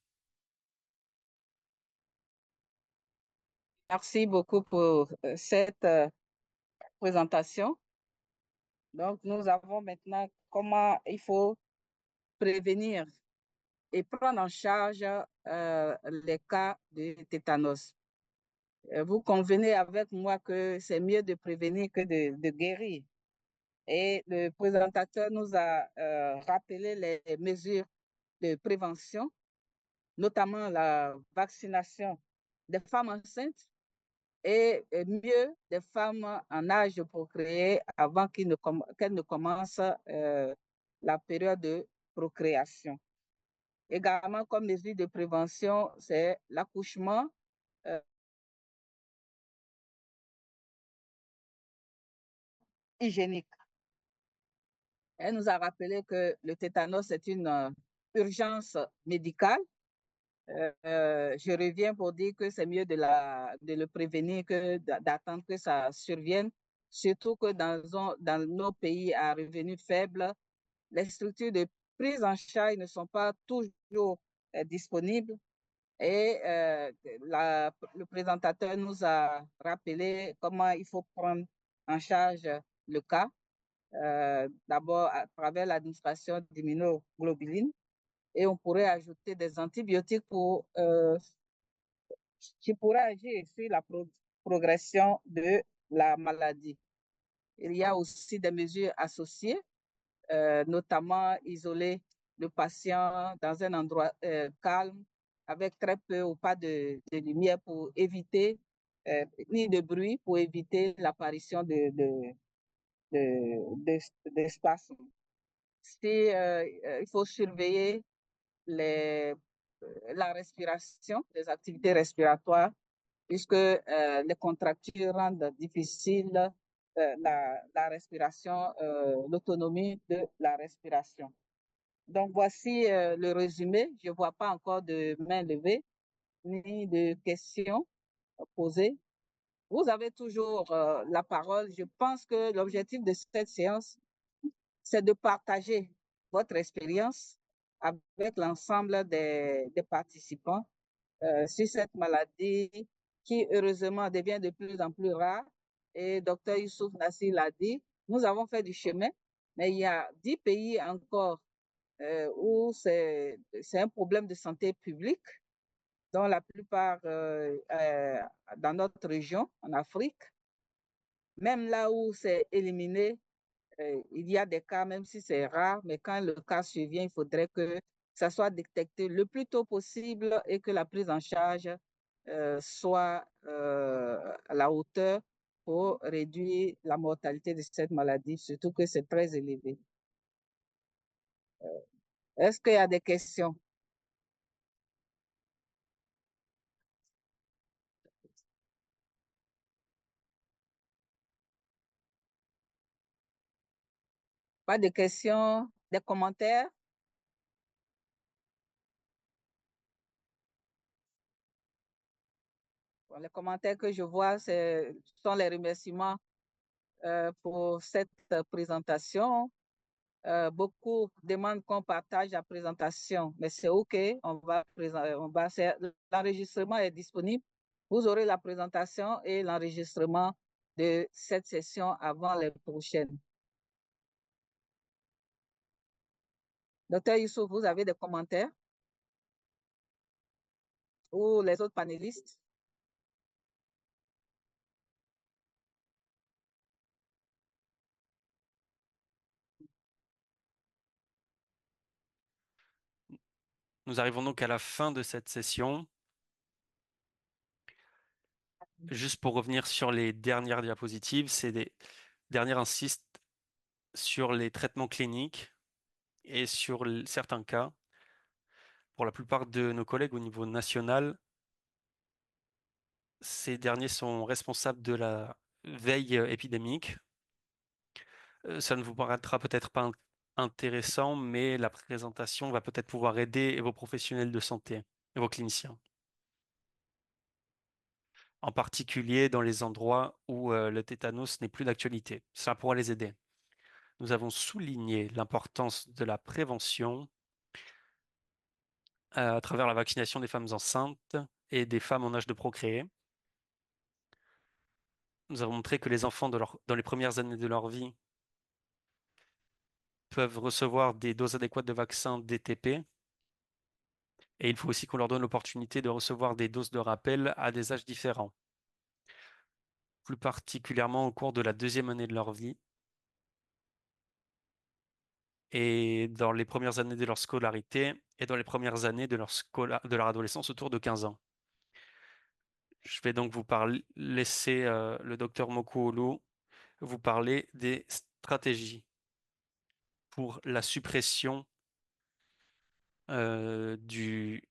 Merci beaucoup pour cette présentation. Donc, nous avons maintenant comment il faut prévenir et prendre en charge les cas de tétanos. Vous convenez avec moi que c'est mieux de prévenir que de guérir. Et le présentateur nous a rappelé les mesures de prévention, notamment la vaccination des femmes enceintes et mieux des femmes en âge de procréer avant qu'elles ne commencent la période de procréation. Également, comme mesure de prévention, c'est l'accouchement hygiénique. Elle nous a rappelé que le tétanos est une urgence médicale. Je reviens pour dire que c'est mieux de le prévenir que d'attendre que ça survienne, surtout que dans nos pays à revenus faibles, les structures de prise en charge ne sont pas toujours disponibles. Et le présentateur nous a rappelé comment il faut prendre en charge le cas, d'abord à travers l'administration d'immunoglobulines, et on pourrait ajouter des antibiotiques qui pourraient agir sur la progression de la maladie. Il y a aussi des mesures associées, notamment isoler le patient dans un endroit calme, avec très peu ou pas de lumière pour éviter, ni de bruit, pour éviter l'apparition d'espace. Il faut surveiller la respiration, les activités respiratoires, puisque les contractures rendent difficile la respiration, l'autonomie de la respiration. Donc, voici le résumé. Je ne vois pas encore de main levée ni de questions posées. Vous avez toujours la parole. Je pense que l'objectif de cette séance, c'est de partager votre expérience avec l'ensemble des participants sur cette maladie qui, heureusement, devient de plus en plus rare. Et Dr Youssouf Nassir l'a dit, nous avons fait du chemin, mais il y a 10 pays encore où c'est un problème de santé publique, dont la plupart dans notre région, en Afrique. Même là où c'est éliminé, il y a des cas, même si c'est rare, mais quand le cas survient, il faudrait que ça soit détecté le plus tôt possible et que la prise en charge soit à la hauteur pour réduire la mortalité de cette maladie, surtout que c'est très élevé. Est-ce qu'il y a des questions? Pas de questions, des commentaires? Bon, les commentaires que je vois, ce sont les remerciements pour cette présentation. Beaucoup demandent qu'on partage la présentation, mais c'est OK, l'enregistrement est disponible. Vous aurez la présentation et l'enregistrement de cette session avant les prochaines. Docteur Youssouf, vous avez des commentaires? Ou les autres panélistes? Nous arrivons donc à la fin de cette session. Juste pour revenir sur les dernières diapositives, dernières insistent sur les traitements cliniques et sur certains cas. Pour la plupart de nos collègues au niveau national, ces derniers sont responsables de la veille épidémique. Ça ne vous paraîtra peut-être pas intéressant, mais la présentation va peut-être pouvoir aider vos professionnels de santé et vos cliniciens. En particulier dans les endroits où le tétanos n'est plus d'actualité. Ça pourra les aider. Nous avons souligné l'importance de la prévention à travers la vaccination des femmes enceintes et des femmes en âge de procréer. Nous avons montré que les enfants, dans les premières années de leur vie, peuvent recevoir des doses adéquates de vaccins DTP. Et il faut aussi qu'on leur donne l'opportunité de recevoir des doses de rappel à des âges différents, plus particulièrement au cours de la deuxième année de leur vie et dans les premières années de leur scolarité et dans les premières années de leur adolescence autour de 15 ans. Je vais donc vous laisser le docteur Mokuolu vous parler des stratégies pour la suppression du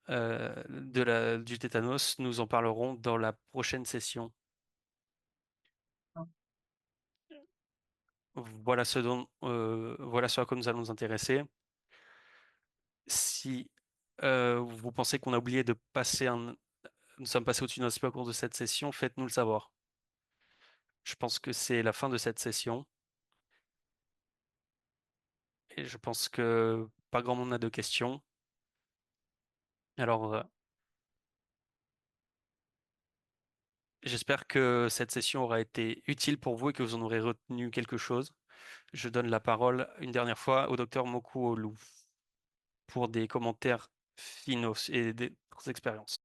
tétanos. Nous en parlerons dans la prochaine session. Voilà voilà ce à quoi nous allons nous intéresser. Si vous pensez qu'on a oublié de passer nous sommes passés au-dessus d'un aspect au cours de cette session, faites-nous le savoir. Je pense que c'est la fin de cette session. Et je pense que pas grand monde n'a de questions. Alors, j'espère que cette session aura été utile pour vous et que vous en aurez retenu quelque chose. Je donne la parole une dernière fois au docteur Mokuolu pour des commentaires finaux et des expériences.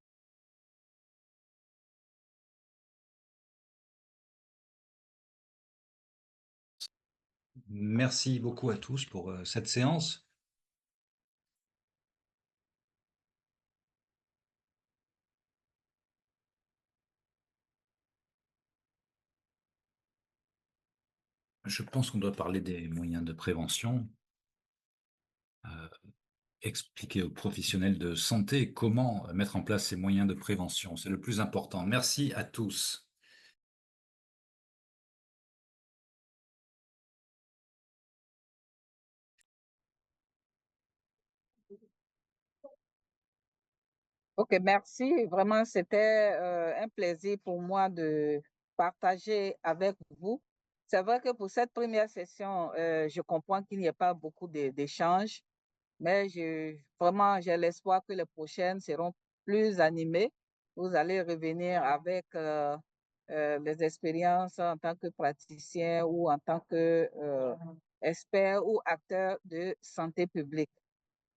Merci beaucoup à tous pour cette séance. Je pense qu'on doit parler des moyens de prévention, expliquer aux professionnels de santé comment mettre en place ces moyens de prévention. C'est le plus important. Merci à tous. Ok, merci. Vraiment, c'était un plaisir pour moi de partager avec vous. C'est vrai que pour cette première session, je comprends qu'il n'y ait pas beaucoup d'échanges, mais vraiment, j'ai l'espoir que les prochaines seront plus animées. Vous allez revenir avec les expériences en tant que praticien ou en tant que expert ou acteur de santé publique.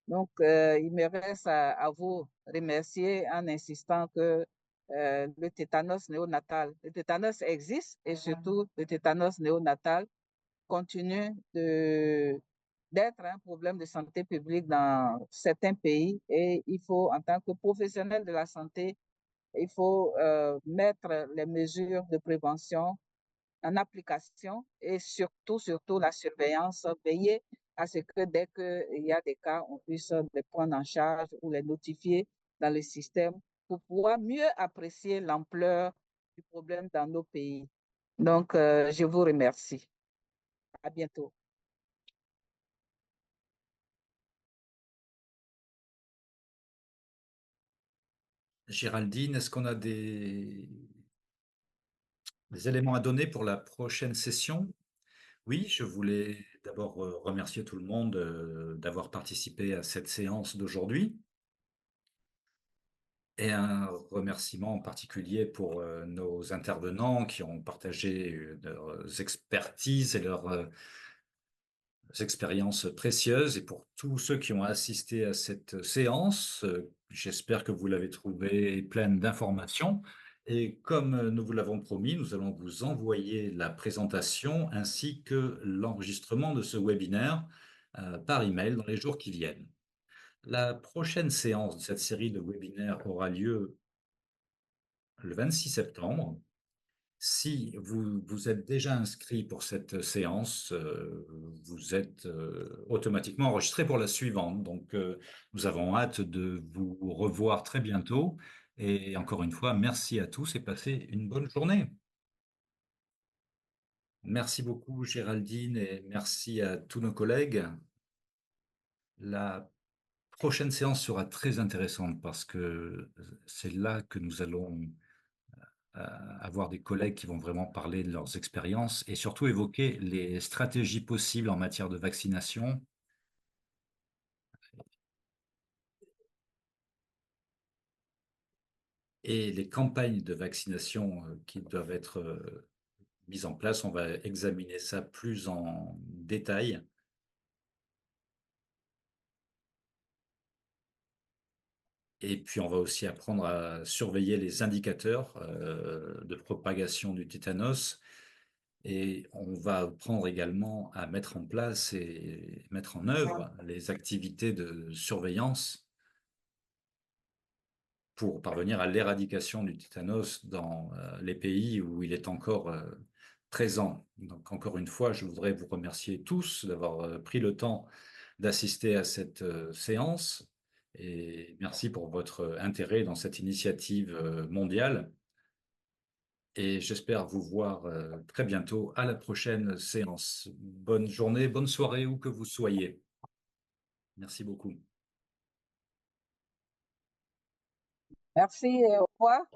Donc, il me reste à vous remercier en insistant que le tétanos néonatal, le tétanos existe et surtout le tétanos néonatal continue d'être un problème de santé publique dans certains pays et il faut, en tant que professionnel de la santé, il faut mettre les mesures de prévention en application et surtout la surveillance, veiller à ce que dès qu'il y a des cas, on puisse les prendre en charge ou les notifier dans le système pour pouvoir mieux apprécier l'ampleur du problème dans nos pays. Donc, je vous remercie. À bientôt. Géraldine, est-ce qu'on a des éléments à donner pour la prochaine session? Oui, je voulais d'abord remercier tout le monde d'avoir participé à cette séance d'aujourd'hui. Et un remerciement en particulier pour nos intervenants qui ont partagé leurs expertises et expériences précieuses et pour tous ceux qui ont assisté à cette séance. J'espère que vous l'avez trouvée pleine d'informations. Et comme nous vous l'avons promis, nous allons vous envoyer la présentation ainsi que l'enregistrement de ce webinaire par email dans les jours qui viennent. La prochaine séance de cette série de webinaires aura lieu le 26 septembre. Si vous êtes déjà inscrit pour cette séance, vous êtes automatiquement enregistré pour la suivante. Donc, nous avons hâte de vous revoir très bientôt. Et encore une fois, merci à tous et passez une bonne journée. Merci beaucoup, Géraldine, et merci à tous nos collègues. La prochaine séance sera très intéressante parce que c'est là que nous allons avoir des collègues qui vont vraiment parler de leurs expériences et surtout évoquer les stratégies possibles en matière de vaccination. Et les campagnes de vaccination qui doivent être mises en place. On va examiner ça plus en détail. Et puis, on va aussi apprendre à surveiller les indicateurs de propagation du tétanos. Et on va apprendre également à mettre en place et mettre en œuvre les activités de surveillance pour parvenir à l'éradication du tétanos dans les pays où il est encore présent. Donc, encore une fois, je voudrais vous remercier tous d'avoir pris le temps d'assister à cette séance et merci pour votre intérêt dans cette initiative mondiale. Et j'espère vous voir très bientôt à la prochaine séance. Bonne journée, bonne soirée, où que vous soyez. Merci beaucoup. Merci et au revoir.